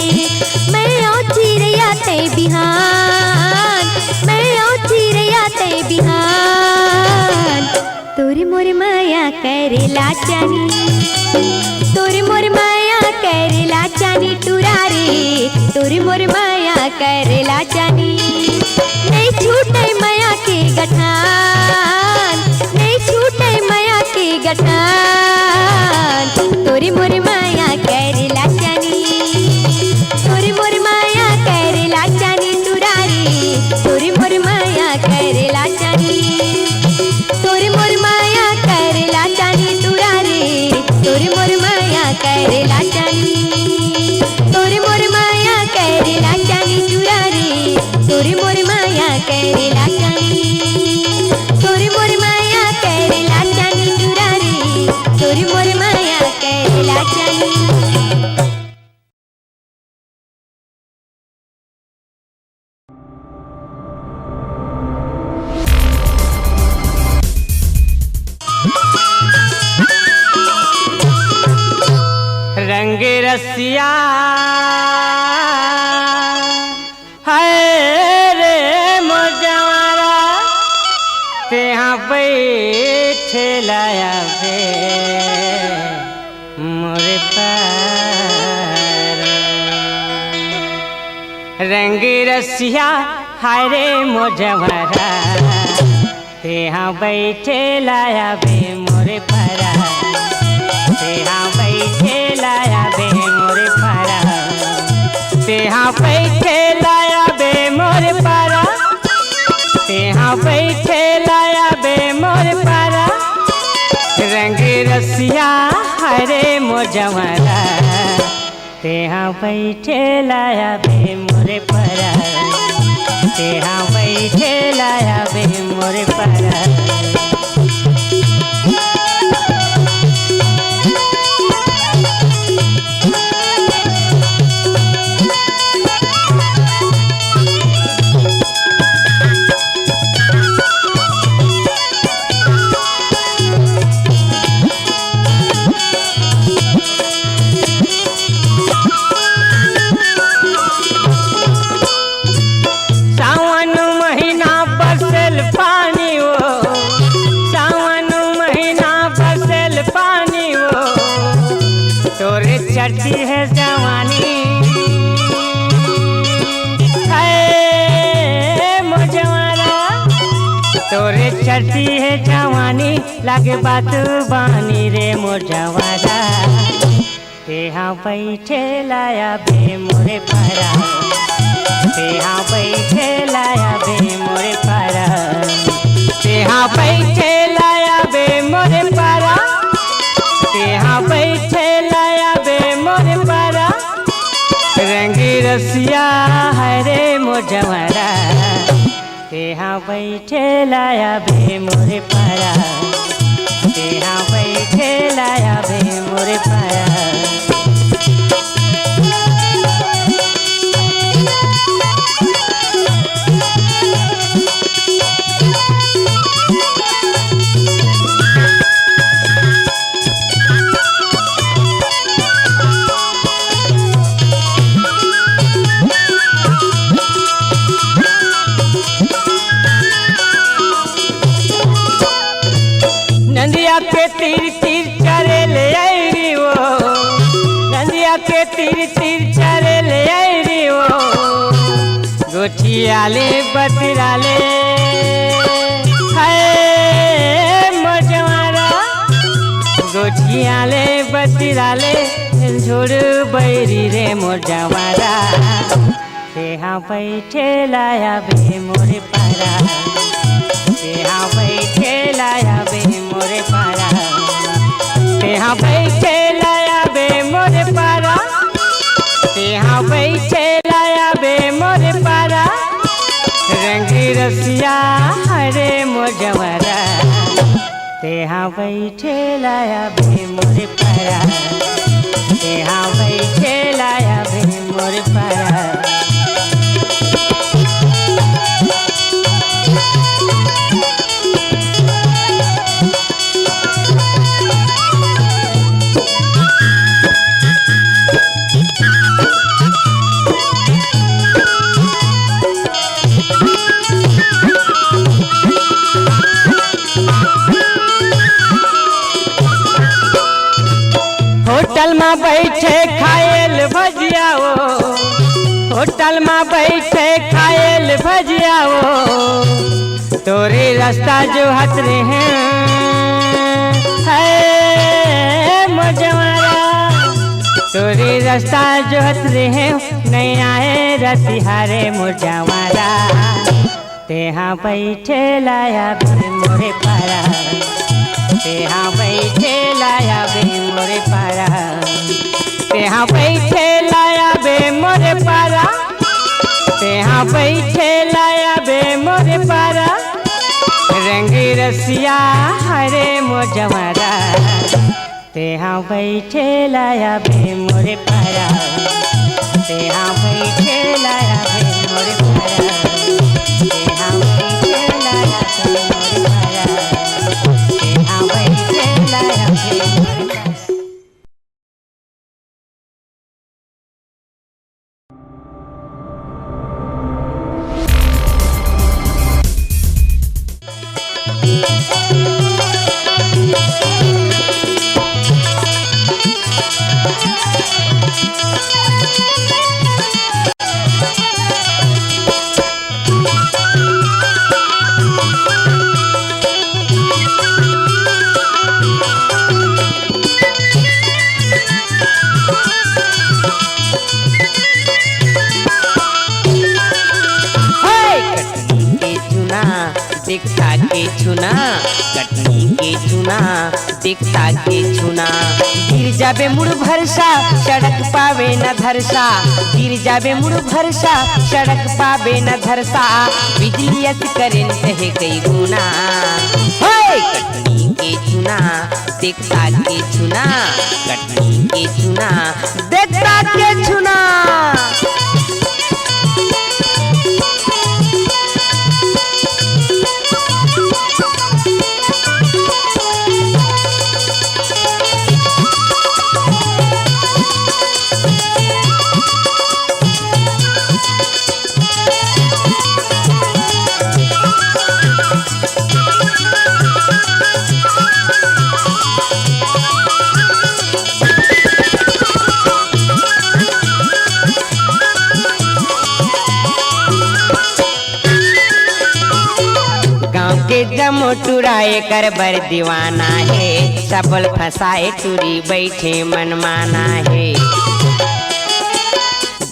मैं ओ चिड़िया ते बिहान, मैं ओ चिड़िया ते बिहान, तोर मोर माया करेला चानी, तोर मोर माया करेला चानी टूरा रे, तोर मोर माया करेला चानी। नहीं छूटे माया के गठान, नहीं छूटे माया के गठान, तोर मोर माया करेला चानी, तोर मोर माया करेला चानी टूरा रे, तोर मोर माया करेला चानी, तोर मोर माया करेला चानी टूरा रे, तोर मोर माया करेला चानी, तोर मोर माया करेला चानी टूरा रे, तोर मोर माया करेला चानी, तोर मोर माया करेला चानी टूरा रे, तोर मोर माया करेला चानी। रंग रसिया है रे मोजवारा, तेहाँ बैठे लाया बे मोरे पारा। रंग रसिया हाय रे मोजवरा, तेहा बैठे लाया बे मोरे पारा, तेहा बैठे लाया बे मोरे पारा, तेहा बैठे लाया बे मोरे पारा, तेहा बैठे लाया बे मोरे पारा। रंग रसिया हरे मोजवरा, तेहा बैठे लाया बे मोरे पारा, तेहा बैठे लाया बे मोरे पारा। चढ़ती है जवानी है मोजवारा, तोरे चढ़ती है जवानी लगे बात बानी रे मोजवारा। तेहा बैठे लाया बे मोरे पारा, तेहा बैठे लाया बे मोरे पारा, तेहा बैठे लाया बे मोरे पारा, तेहा बैठे लाया बे मोरे पारा। रंग रसिया हरे मोजवरा, तेहा बैठे लाया बे मोरे पारा, तेहा बैठे लाया बे मोरे पारा। नंदिया के तीर तीर चरे ले आई वो, नंदिया के तीर तीर चरे ले आई वो, गोठियाले बतराले हाय मोजवारा, गोठियाले बतराले झोड़ बैरी रे मोजवारा। तेहा बैठे लाया बे मोरे पारा, तेहा बैठे लाया बे मोरे पारा, तेहा बैठे लाया बे मोरे पारा, तेहा बैठे लाया बे मोरे पारा। रंग रसिया हरे मोजवरा, तेहा बैठे लाया बे मोरे पारा, तेहा बैठे लाया बे मोरे पारा। होटल में बैठे खाएल भजिया वो, होटल में बैठे खाएल भजिया वो, तोरे रास्ता जो हट रहे हैं है मोजवारा, तोरे रास्ता जो हट रहे हैं नहीं आए रतिहारे मोजवारा। तेहा बैठे लाया बे मोरे पारा, तेहा बैठे लाया बे मोरे पारा, तेहा बैठे लाया बे मोरे पारा, तेहा बैठे लाया बे मोरे पारा। रंग रसिया हरे मोजवरा, तेहा बैठे लाया बे मोरे पारा, तेहा बैठे लाया बे मोरे पारा, तेहा बैठे लाया बे मोरे पारा, तेहा बैठे लाया बे मोरे पारा। दिखता के चुना, कटनी के चुना दिखता के चुना। गिर जाबे मुड़ भरसा सड़क पावे न धरसा, गिर जाबे मुड़ भरसा सड़क पावे न धरसा। बिजलियत करेंट है कई गुना, कटनी के चुना दिखता के चुना, कटनी के चुना दिखता के चुना। जमोटुराए कर बर दीवाना है, सबल फसाए टूरी बैठे मनमाना है।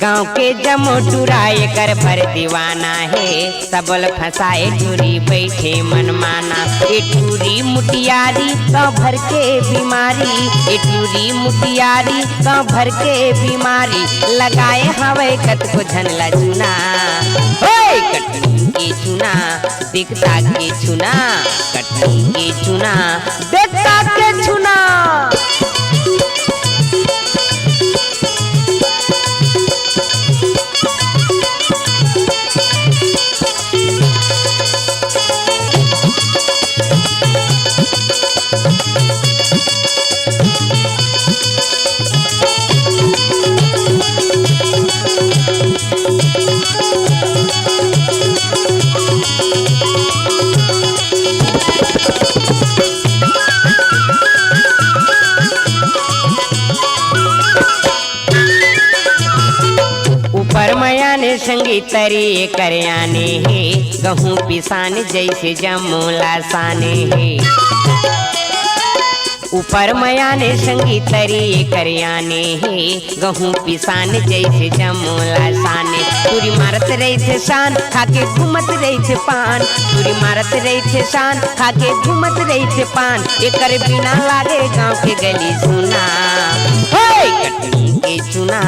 गांव के जमोटुराए कर बर दीवाना है, सबल फसाए टूरी बैठे मनमाना। ए टूरी मुटियारी गाँव भर के बीमारी, ए टूरी मुटियारी गाँव भर के बीमारी। लगाए हवे कत को झनला चुना, कटनी के चुना दिखता के चुना, कटनी के चुना दिखता के चुना। संगीत तरी करयाने है, गहूँ पिसान जैसे जमूला साने है। ऊपर मयाने संगीत तरी करयाने है, गहूँ पिसान जैसे जमूला साने। पूरी मारत रही थे शान खाके घूमत रही थे पान, पूरी मारत रही थे शान खाके घूमत रही थे पान। एकर बिना लागे गाँव के गली सुना, कटनी के चुना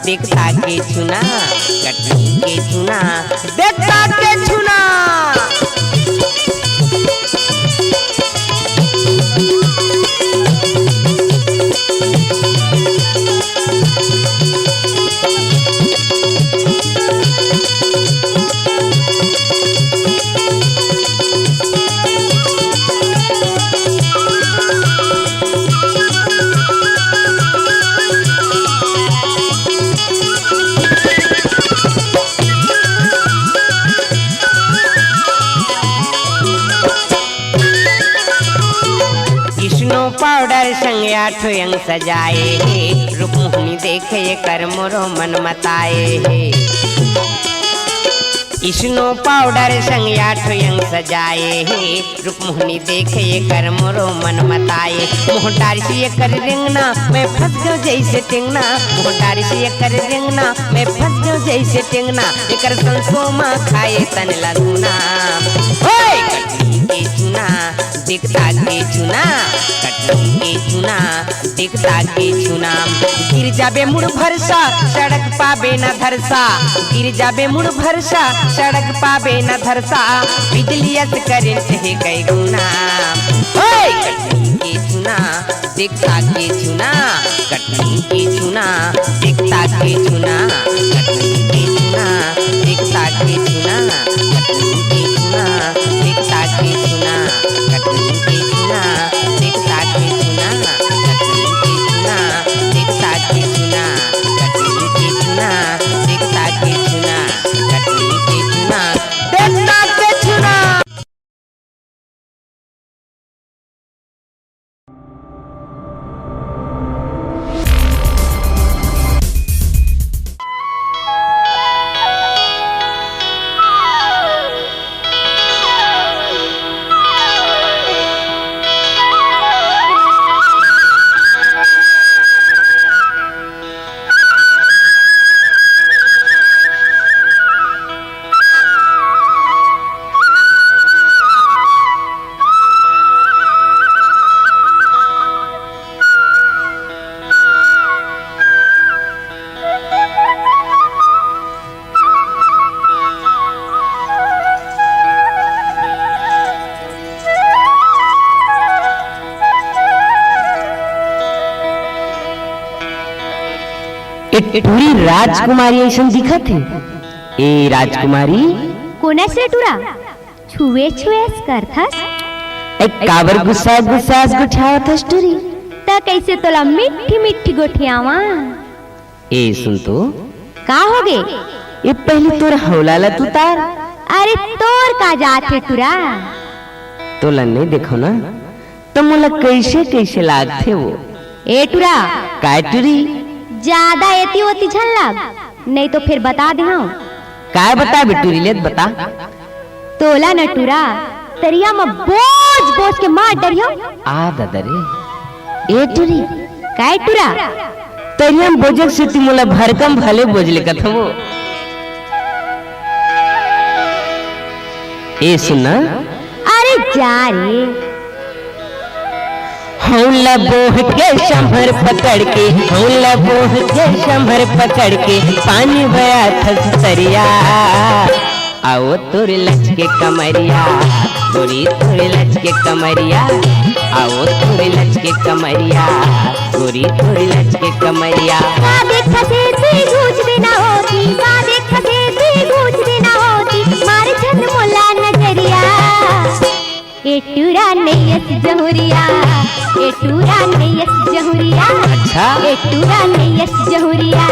दिखता के चुना, कटनी के चुना दिखता के चुना। पाउडर संग आठो अंग सजाए है, रूपमुहनी देखे कर मोरो मन मताए है। स्नो पाउडर संग आठो अंग सजाए है, रूपमुहनी देखे कर मोरो मन मताए। मोहटारी से कर रिंगना मैं फंस गयो जैसे टिंगना, मोहटारी से कर रिंगना मैं फंस गयो जैसे टिंगना। एकर संसोमा खाए तन लगुना, कटनी के चुना दिखता के चुना, कटनी के चुना दिखता के चुना। गिर जाबे मुड़ भरसा सड़क पाबे न धरसा, गिर जाबे मुड़ भरसा सड़क पाबे न धरसा। बिजलियत करेंट है कई गुना, कटनी के चुना दिखता के चुना, कटनी के चुना दिखता के चुना, कटनी के चुना दिखता के चुना, कटनी के चुना दिखता के चुना, कटनी के चुना दिखता के चुना, कटनी के चुना दिखता के चुना, कटनी के चुना दिखता के चुना, कटनी के चुना दिखता के चुना। टूरी राजकुमारी ऐसा दिखत है। ए राजकुमारी कोना से टूरा छुए छुए करथस काबर गुस्सा गुठावत टूरी त कैसे तोला मिठी मिठी गोठियावा। ए सुन तो का हो गे ये पहले तोर हौलाला तू तार। अरे तोर का जात है टूरा तोला नहीं देखो ना तो मोला कैसे कैसे लागथे वो। ए टूरा काय टूरी ज्यादा एती होती झन लग नहीं तो फिर बता दे हाँ। काय बता बेटूरी ले बता। तोला न टूरा तरिया में बोझ बोझ के मार डरियो। आ दादा रे ए टूरी काय टूरा तरिया में बोझक से ती मोला भरकम भले बोझ लेकत वो। ए सुनना अरे जा रे हौला बोह के शंभर पकड़ के हौला बोह के शंभर पकड़ के पानी बया थस सरिया आओ तोरे लच के कमरिया गोरी तोरे लच के कमरिया आओ तोरे लच के कमरिया गोरी तोरे लच के कमरिया। का देखा से ती गूंज देना होती का देखा से ती गूंज देना होती मार छन मोला नजरिया। ए टूरा नैयस जहुरिया ए टूरा नैयस जहुरिया। अच्छा ए टूरा नैयस जहुरिया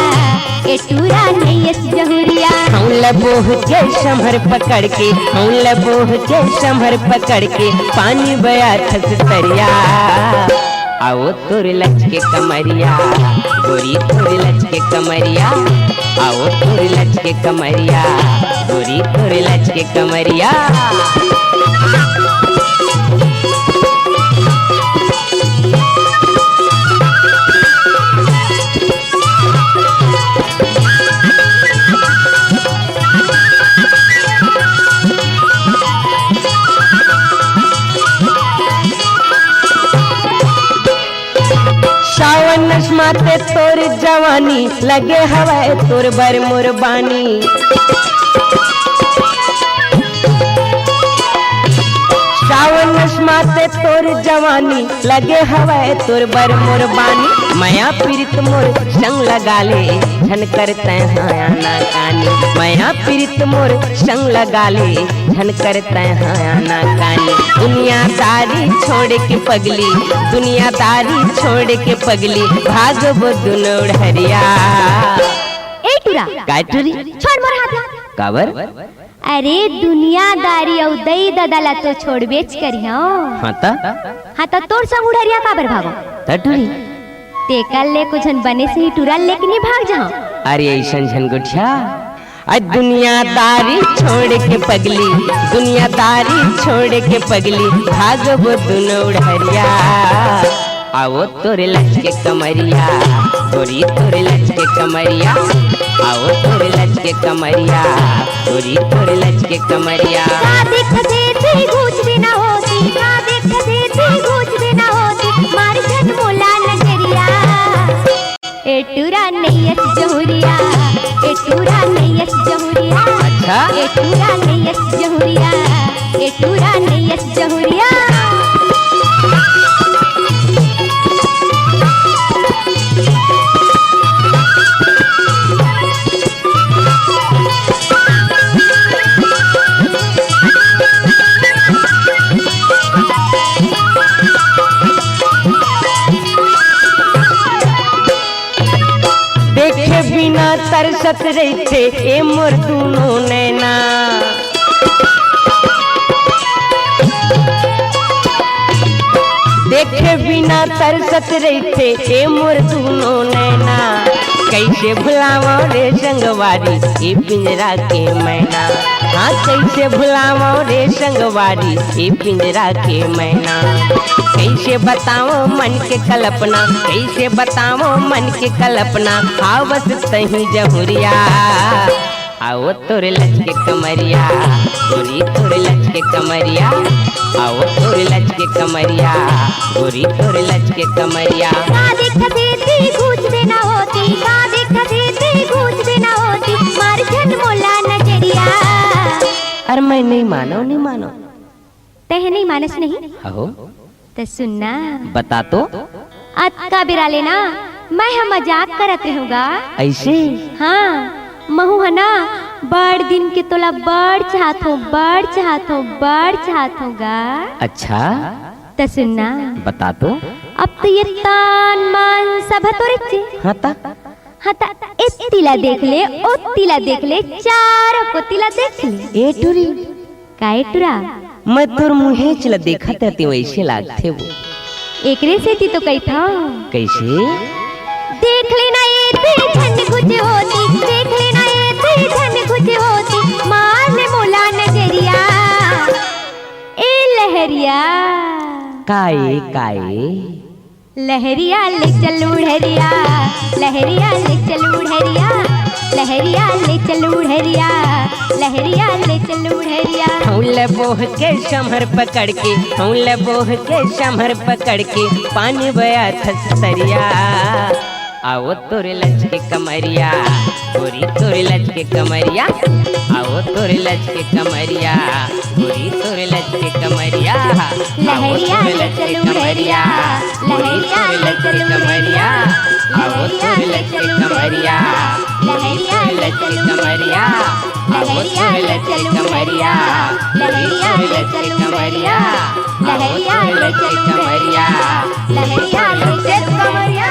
ए टूरा नैयस जहुरिया। हौला बोह के शंभर पकड़ के हौला बोह के शंभर पकड़ के पानी बया थस सरिया आओ तोरे लच के कमरिया गोरी तोरे लच के कमरिया आओ तोरे लच के कमरिया गोरी तोरे लच के कमरिया। सावन नस्माते तोर जवानी लगे हवाए तोर बर मुरबानी। सावन नस्माते तोर जवानी लगे हवाए तोर बर मुरबानी। माया पीरित मोर संग लगा ले झन करते हाया ना कानी माया पीरित मोर संग लगा ले झन करते हाया ना कानी। दुनियादारी छोड़ के पगली दुनियादारी छोड़ के पगली भागबो दुनो ढरिया। ए टूरा काय टूरी छोड़ मोर हाथ काबर। अरे दुनियादारी औ दई ददाला तो छोड़ बेच करियो। हाँ ता तोर संग उड़रिया काबर भागो टूरी तेकल ले कुछ बने से ही टूरा लेके नहीं भाग जाओ। अरे ऐसन झनगुठिया दुनियादारी छोड़ के पगली दुनियादारी छोड़ के पगली भागबो दुनो ढरिया आओ तोरे लच के कमरिया गोरी तोरे लच के कमरिया आओ तोरे लच के कमरिया गोरी तोरे लच के कमरिया। का देख से ती गूंज देना होती का देख से ती गूंज देना होती मार छन मोला नजरिया। ए टूरा नैयस जहुरिया ए टूरा नैयस जहुरिया। अच्छा ए टूरा नैयस जहुरिया ए टूरा नैयस जहुरिया। देखे बिना तरसत रहते ए मोर दुनो नैना। देखे बिना तरसत रहते ए मोर दुनो नैना। कैसे भुलावा रे संगवारी ए पिंजरा के मैना। हाँ कैसे भुलावा रे संगवारी ए पिंजरा के मैना। कैसे बताओ मन के कल्पना कैसे बताओ मन के कल्पना आवस तही जहुरिया आओ तोरे लच के कमरिया गोरी तोरे लच के कमरिया आओ तोरे लच के कमरिया गोरी तोरे लच के कमरिया। का देख से ती गूंज देना होती का देख से ती गूंज देना होती मार छन मोला नजरिया। अरे मैं नहीं मानो तह नहीं मानस नहीं अहो तो सुनना बता तो अत का बिरा लेना मैं हम मजाक करत रहूँगा। ऐसे हाँ महू है ना बड़ दिन के तोला बड़ चाहत हो बड़ चाहत होगा। अच्छा तो सुनना बता तो। अब तो ये तान मान सब है तोरे चे। हाँ ता हाँ ता इस तिला देख ले ओ तिला देख ले चारों को तिला देख ले। ए टुरी काहे टुरा मैं तोर मुँहे चला देखा ते वैसे लागते वो। एकरे से ती तो कही था कैसे देख लेना ये तेरी छन कुछ होती, देख लेना ये तेरी छन कुछ होती, मार ले मोला नजरिया ए लहरिया काए काए लहरिया ले चल उड़हरिया, लहरिया ले चल उड़हरिया, लहरिया ले चल उड़हरिया, लहरिया ले चल उड़हरिया। हौले बोह के शमर पकड़ के, हौले बोह के शमर पकड़ के पानी बया थसरिया। आओ तोरे लच के कमरिया, गोरी तोरे लच के कमरिया, आओ तोरे लच के कमरिया, गोरी तोरे लच के कमरिया, लहरिया ले चल उड़हरिया, लहरिया ले चल उड़हरिया, आओ तोरे लच के कमरिया, लहरिया ले चल कमरिया, आओ तोरे लच के कमरिया, लहरिया ले चल उड़हरिया, लहरिया ले चल उड़हरिया, लहरिया ले चल कमरिया।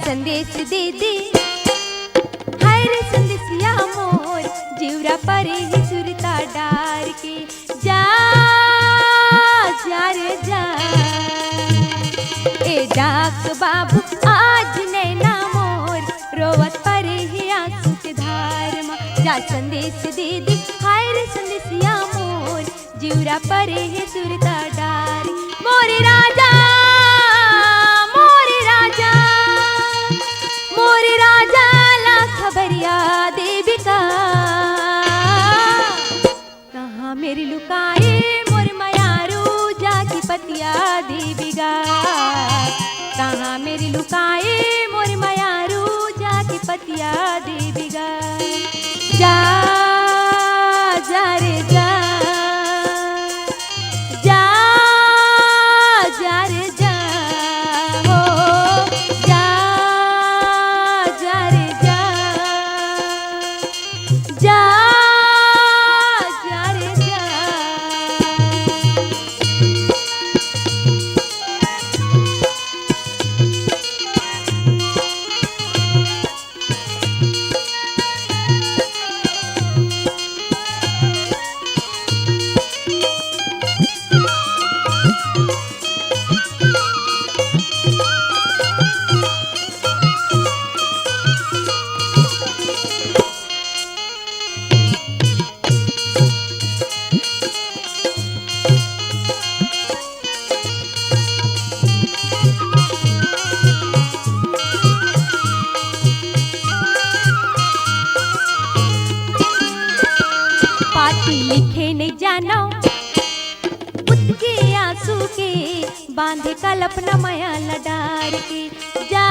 संदेश दे दे हाय रे संदेशिया मोर जीवरा परे ही सुरता डार के जा जा रे जा ए डाक बाबू आज नैना मोर रोवत परे ही आंसू के धार मा जा संदेश दे दे हाय रे संदेशिया मोर जीवरा परे ही सुरता डार मोरे राजा ला खबरिया देविका कहाँ मेरी लुकाए मोर मयारू जाकी पतिया देविगा कहाँ मेरी लुकाए मोर मयारू जाकी पतिया देविगा जा जा रे जा जा जा रे जा हो जा जा रे जा जा जा रे जा पाती लिखे नहीं जानो पुत के आंसू के बांधे कल्पना माया लडार के जा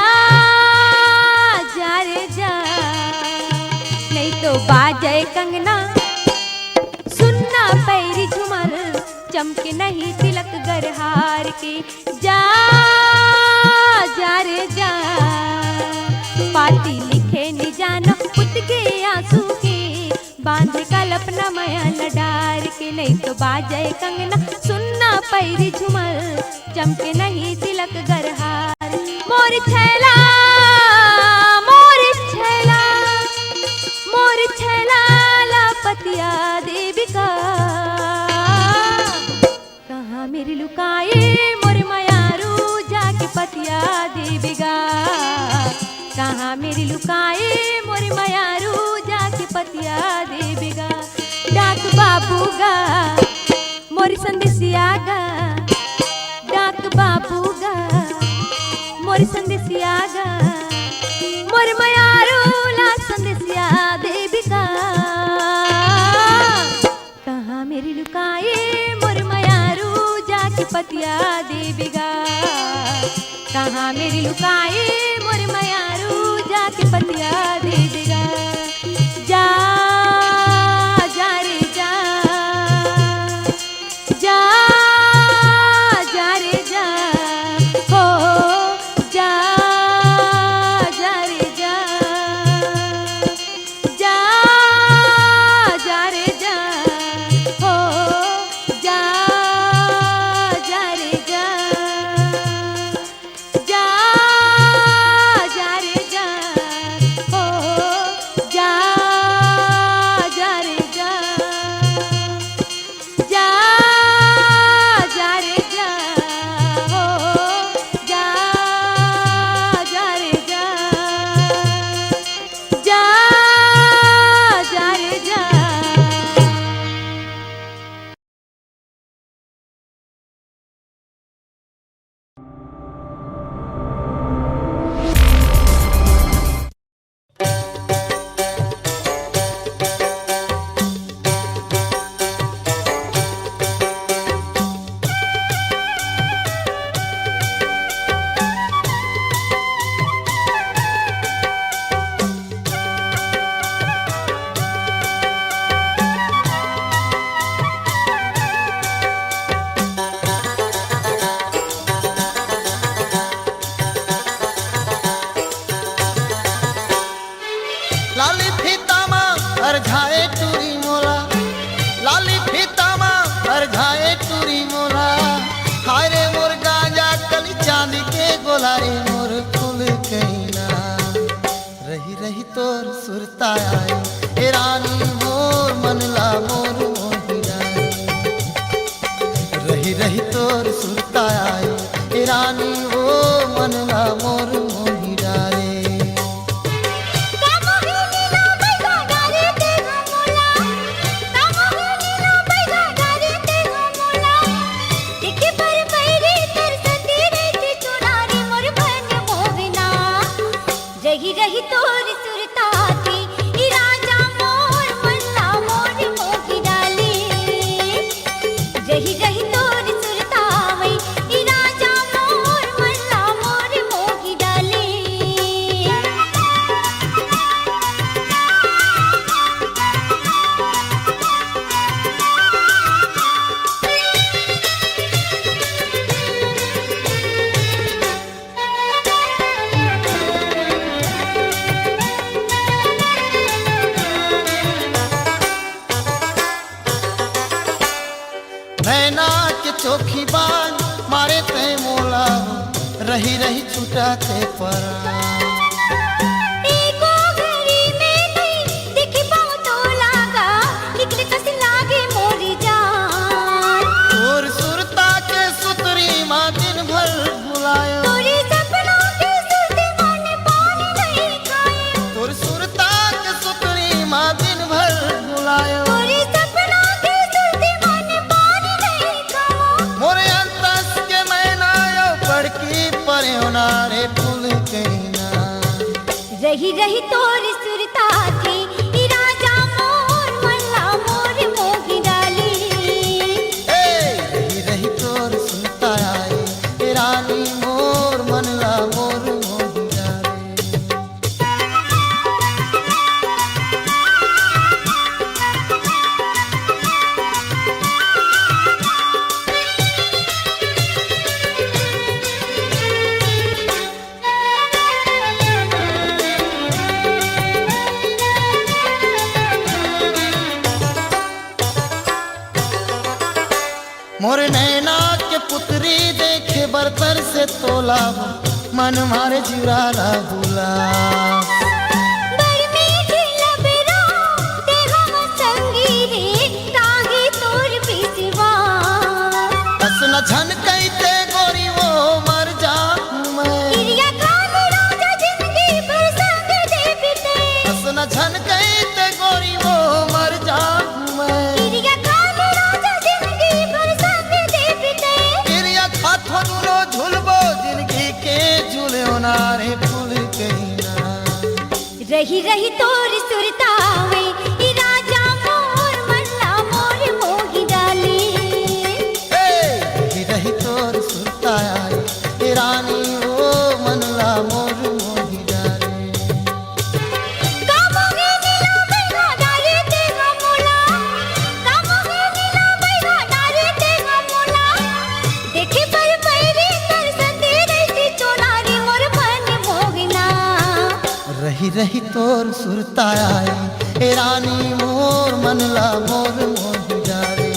जा रे जा नहीं तो बाजे कंगना सुनना पैरी झुमर चमके नहीं तिलक गरहार के जा जा रे जा पाती लिखे नहीं जानो पुत के आंसू के बांधे कल्पना माया लडार के नहीं तो बाजे कंगना सुनना पैरी झुमर चमके नहीं तिलक गरहार मोर छैला मोर छैला मोर छैला लापतिया देविका कहाँ मेरी लुकाए मोर मयारू जाके पतिया देविगा कहाँ मेरी लुकाए मोर मयारू जाके पतिया देविगा डाक बाबूगा मोर संदेशिया गा डाक बाबूगा मोर संदेशिया गा मोर मयारू ला संदेशिया देविका कहाँ मेरी लुकाए मोर मयारू जाके पतिया देविगा कहाँ मेरी लुकाए मोर मयारू जाके पतिया देविगा जा जा रे जा जा जा रे जा हो जा जा रे जा जा जा रे जा हो जा जा रे जा जा जा रे जा हो जा जा रे जा जा जा रे जा हो जा जा रे जा जा जा रे जा लाली फीतामा हर घाए टूरी मोला लाली फीतामा हर घाए टूरी मोला हाय रे मोर गांजा कली चांदी के गोला रे मोर फूल कहीं सुरता आए ए रानी मोर मनला मोर मोहिरा रही रही तोर सुरता आए ए रानी ओ मनला मोर मोहिरा रे रही रही तोर सुरता थी ई राजा मोर मल्ला मोर मोगी डाली रही रही तोर सुरता वही ई राजा मोर मल्ला मोर मोगी डाली नैना के चोखी बान मारे ते मोला रही रही छुटा ते परा एको घड़ी में नहीं दिखी पाऊं तो लागा निकले कस लागे मोरी जान तोर सुरता के सुतरी माँ दिन भर बुलायो तोरी सपनों के सुरते मन पानी नहीं खाए तोर सुरता के सुतरी माँ दिन भर बुलायो तोरी सपनों के सुरते मन पानी नहीं खाओ मोरे अंतस के मैना यो पड़की परे नारे फूल कहना रही रही तोरी सुरता थी ई राजा मोर मल्ला मोर मोगी डाली रही रही तोर सुनता आए ए रानी मोर मनला मोर मोहिरा रे मोर नैना के पुतरी देखे बरतर से तोला मन मारे जुराला भूला बड़ी मीठी लबरा ते हम संगी रे ताही तोर बिसवा बस न झन कहते गोरी वो मर जा मैं इरिया खान राजा जिंदगी भर संग दे बिते बस न झन कहते गोरी वो मर जा मैं इरिया खान राजा जिंदगी भर संग दे बिते गिरिया खाथो नुरो झुलबो जिंदगी के झूले नारे फूल कहना रही रही तोर सुरता वे ई राजा मोर मल्ला मोर मोगी डाली रही रही तोर सुरता आए ए रानी ओ मनला मोर मोहिरा रे कामोगे नीला बैगा डारे ते गमोला कामोगे नीला बैगा डारे ते गमोला देखे पर पैरी कर संदे रहती चोलारी मोर मन मोगना रही रही तोर सुरता आए ए रानी मोर मनला मोर मोहिरा रे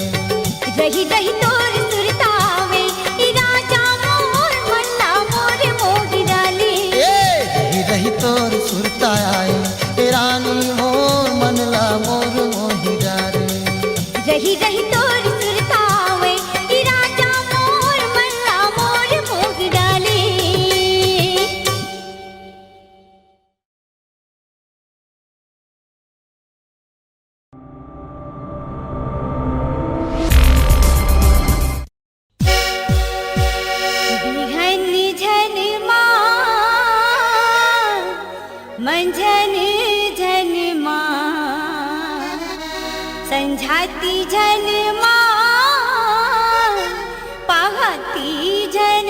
रही रही तोर सुरता वे ई राजा मोर मल्ला मोर मोगी डाली रही रही तोर सुरता आए ए रानी मोर मनला मोर मोहिरा रे रही रही तोर सुरता वे ई राजा मोर मल्ला मोर मोगी डाली बिघन झन मंझन झन संझाती झन पाहती झन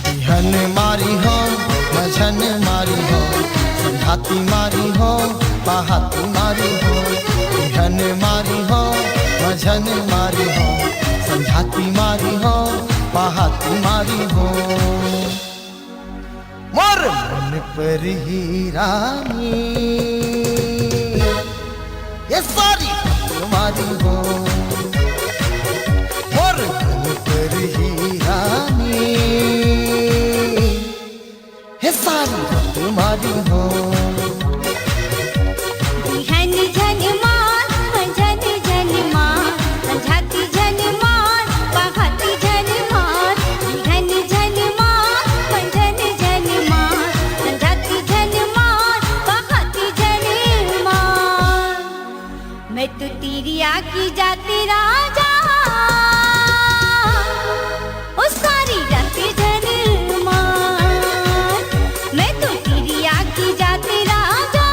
बिहन मारी हो मझन मारी हो संझाती मारी हो पाहाती मारी हो बिहन मारी हो मझन मारी हो संझाती मारी हो पाहाती मारी हो मोर मन पर ही रानी ये सारी तुम्हारी हो मोर मन पर ही रानी ये सारी मारी हो झन झन मार झन झन मार झाती झन मार पहाती झन मार झन झन मार झन झन मार झाती झन मार पहाती झन मार मैं तो तेरी आकी जाती राजा ओ सारी राती झन मार मैं तो तेरी आकी जाती राजा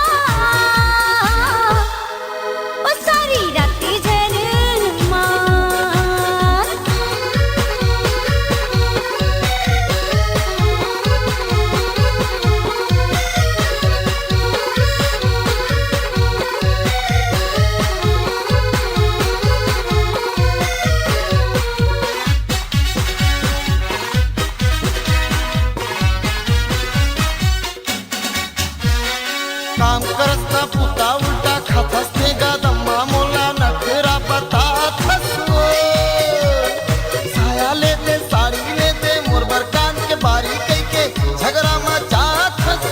ओ सारी राती झन मार काम करस ना पुता उलटा खातस ते गदम्मा मोला नखरा बतातस साया लेते साड़ी लेते मोर बरकान के बारी कई के झगड़ा मचातस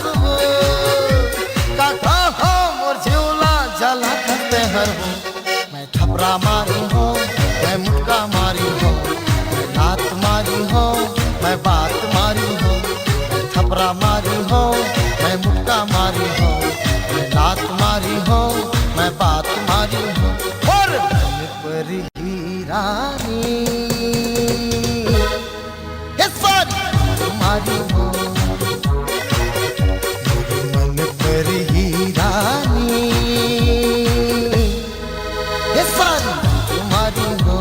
काका हो मोर झिउला जला खते हर हो मैं थपरा मारी हो मैं मुटका मारी हो मैं लात मारी हो मैं बात मारी हो मैं थपरा मारी हो मैं मुटका मारी हो मैं लात मारी हो मैं बात मारी हो और मन पर ही रानी ये सारी तुम्हारी हो मन पर ही रानी ये सारी तुम्हारी हो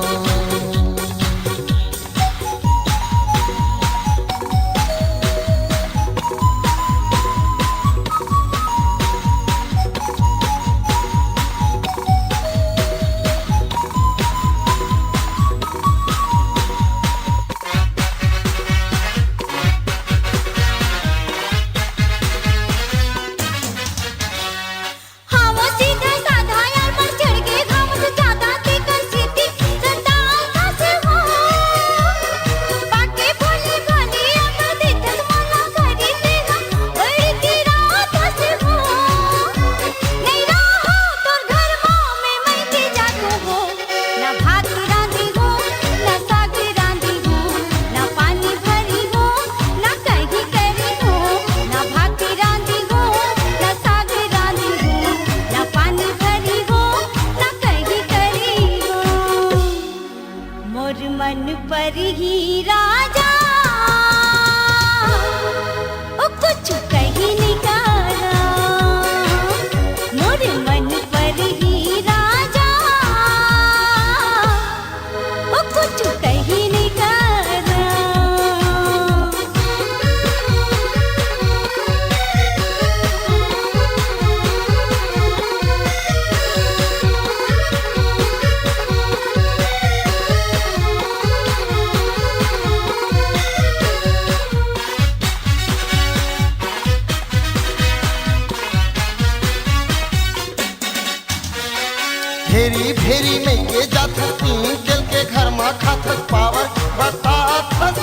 हाँ वो सीधा साधा यार पर चढ़ के घाम से ज्यादा देखकर सीधी सदा से हो बाके भोली भाली अगर देखत मना करी तेरा बड़ी की रात से हो नहीं रहो तोर घर में मैं के जातो हो ना भात रांधी हो ना साग रांधी हो ना पानी भरी हो ना कहीं करी हो ना भात रांधी हो ना साग रांधी हो ना पानी भरी हो ना कहीं करी हो मोर मन पर ही राजा ओ कुछ कहीं नहीं करा मोर मन पर ही राजा ओ कुछ कहीं नहीं करा फेरी फेरी में के जात तीन तेल के घर में खाथस पावर बताथस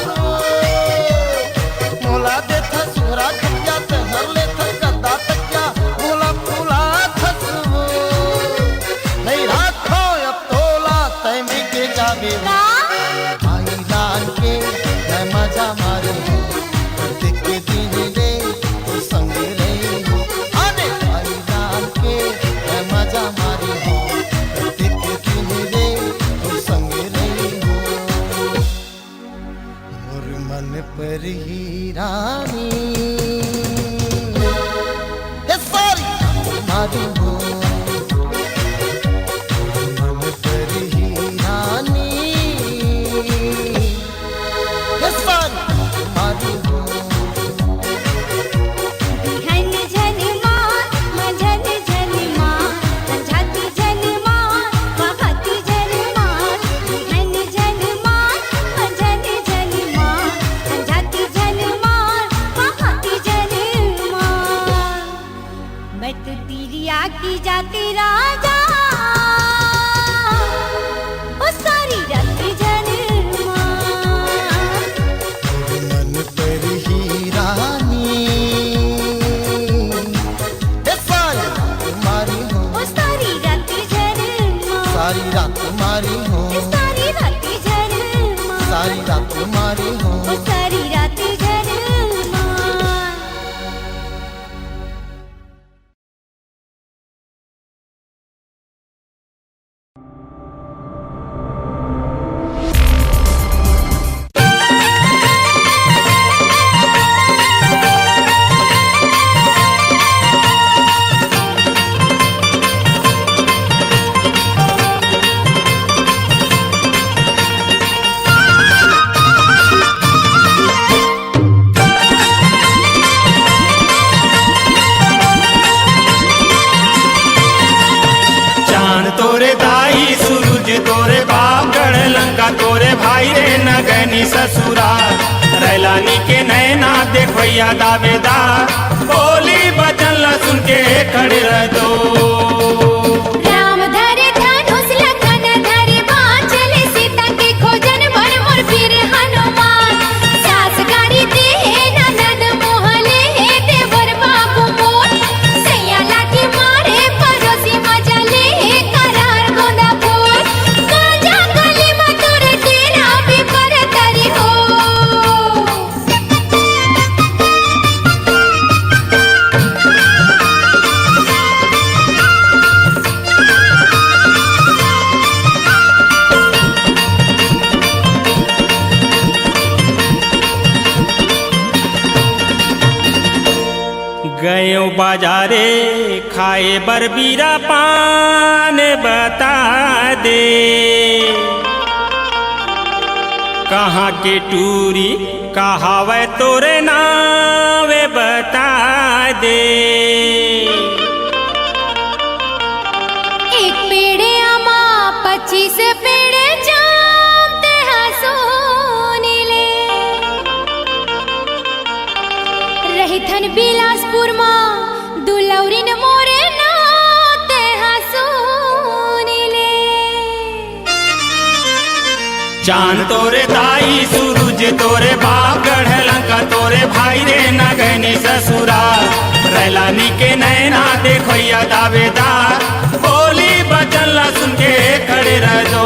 मोला देथा सुरा खटिया ते हर लेथा गद्दा तकिया मोला फूला थस नहीं राखो अब तोला तय में के जाबे भाई लान के मैं मजा मारे देख के दिन ले तो संग रही हो आने भाई लान के मैं मजा मारी हो मन पर ही रानी ये सारी तुम्हारी हो मन पर ही रानी ये सारी तुम्हारी हो झन झन मार झन झन मार झाती झन मार पहाती झन मार झन झन मार झन झन मार झाती झन मार पहाती झन मार मैं तो तेरी आकी जाती राजा ओ सारी राती झन मार मन पर ही रानी मारी हो सारी रात झरमा सारी रात मारी हो सारी रात झरमा चांद तोरे दाई सूरज तोरे बाप गढ़ लंका तोरे भाई रे नगनी ससुरा रैलानी के नैना देखैया दावेदार बोली बचन ला सुन के खड़े रह दो राम धरे धनुष लखन धरे बाण चले सीता के खोजन बन मोर वीर हनुमान सास गाड़ी दे ननद मोहले देवर बाबू मोर सैया लाठी मारे पड़ोसी मजा ले करार गोंदा फूल गाजा गली में तोरे तेरा भी पर तरी हो गयो बाजारे खाए बरबीरा पान बता दे कहाँ के टूरी कहावे तोरे नावे बता दे एक पेड़े आमा 25 पेड़े जाम ते हसोनी ले रही थन बिलासपुर माँ दुलौरिन मोरे नाते हसोनी ले चांद तोरे दाई सूरज तोरे बाप गढ़ लंका तोरे भाई रे नगनी ससुरा रैलानी के नैना देखैया दावेदार बोली बचन ला सुन के खड़े रह दो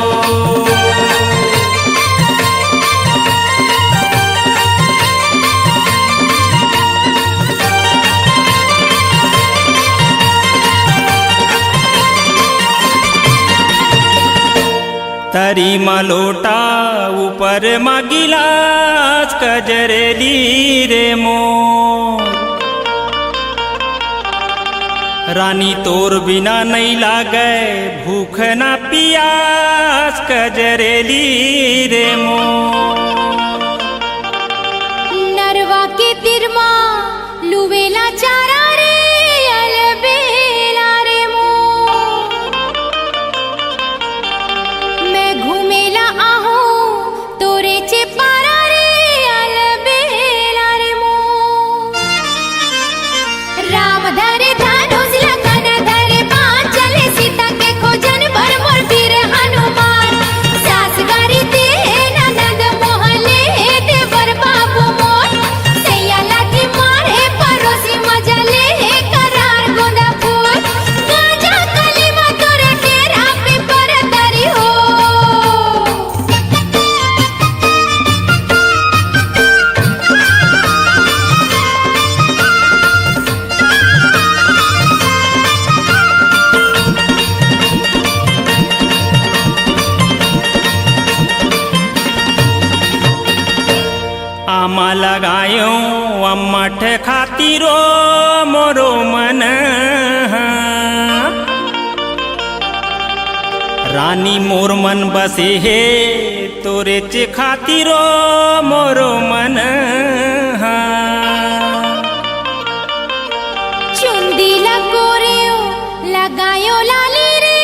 तरी मलोटा ऊपर गिलास कजरेली रे मोर रानी तोर बिना नहीं लागे भूख ना पियास कजरेली रे मोर नरवा के तिरमा लुवेला चारा रे अलबेला रे मो मैं घूमेला आहू तोरे चे पारा रे अलबेला रे मो राम धरे धनुष लखन धरे बाण चले सीता के खोजन भर मोर वीर हनुमान सास गारी दे ननद मोहले देवर बाबू मोर सैया लाठी मारे पड़ोसी मजा ले करार गोंदा फूल गाजा कली में तोरे तेरा पे पर तरी हो आमा लगायो अम्मठ खातिरो मोरो मन रानी मोर मन बसे हे तोरे चे खातिरो मोरो मन चुंदी लगोरियो लगायो लाली रे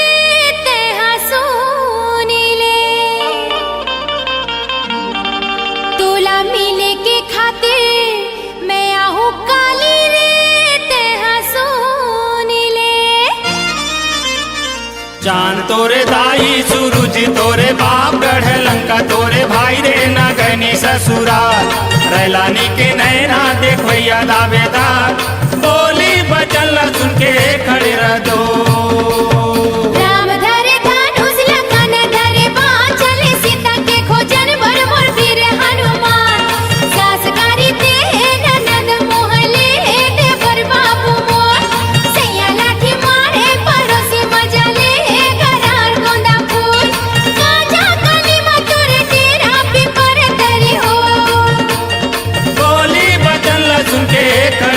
ते हसोनी ले तोला मिले के खातिर मैं आहू काली रे ते हसोनी ले चांद तोरे दाई सूरज तोरे बाप गढ़ लंका तोरे भाई रे नगनी ससुराल रैलानी के नैना देखैया दावेदार बोली बचन ला सुन के खड़े रह दो राम धरे धनुष लखन धरे सुन के कर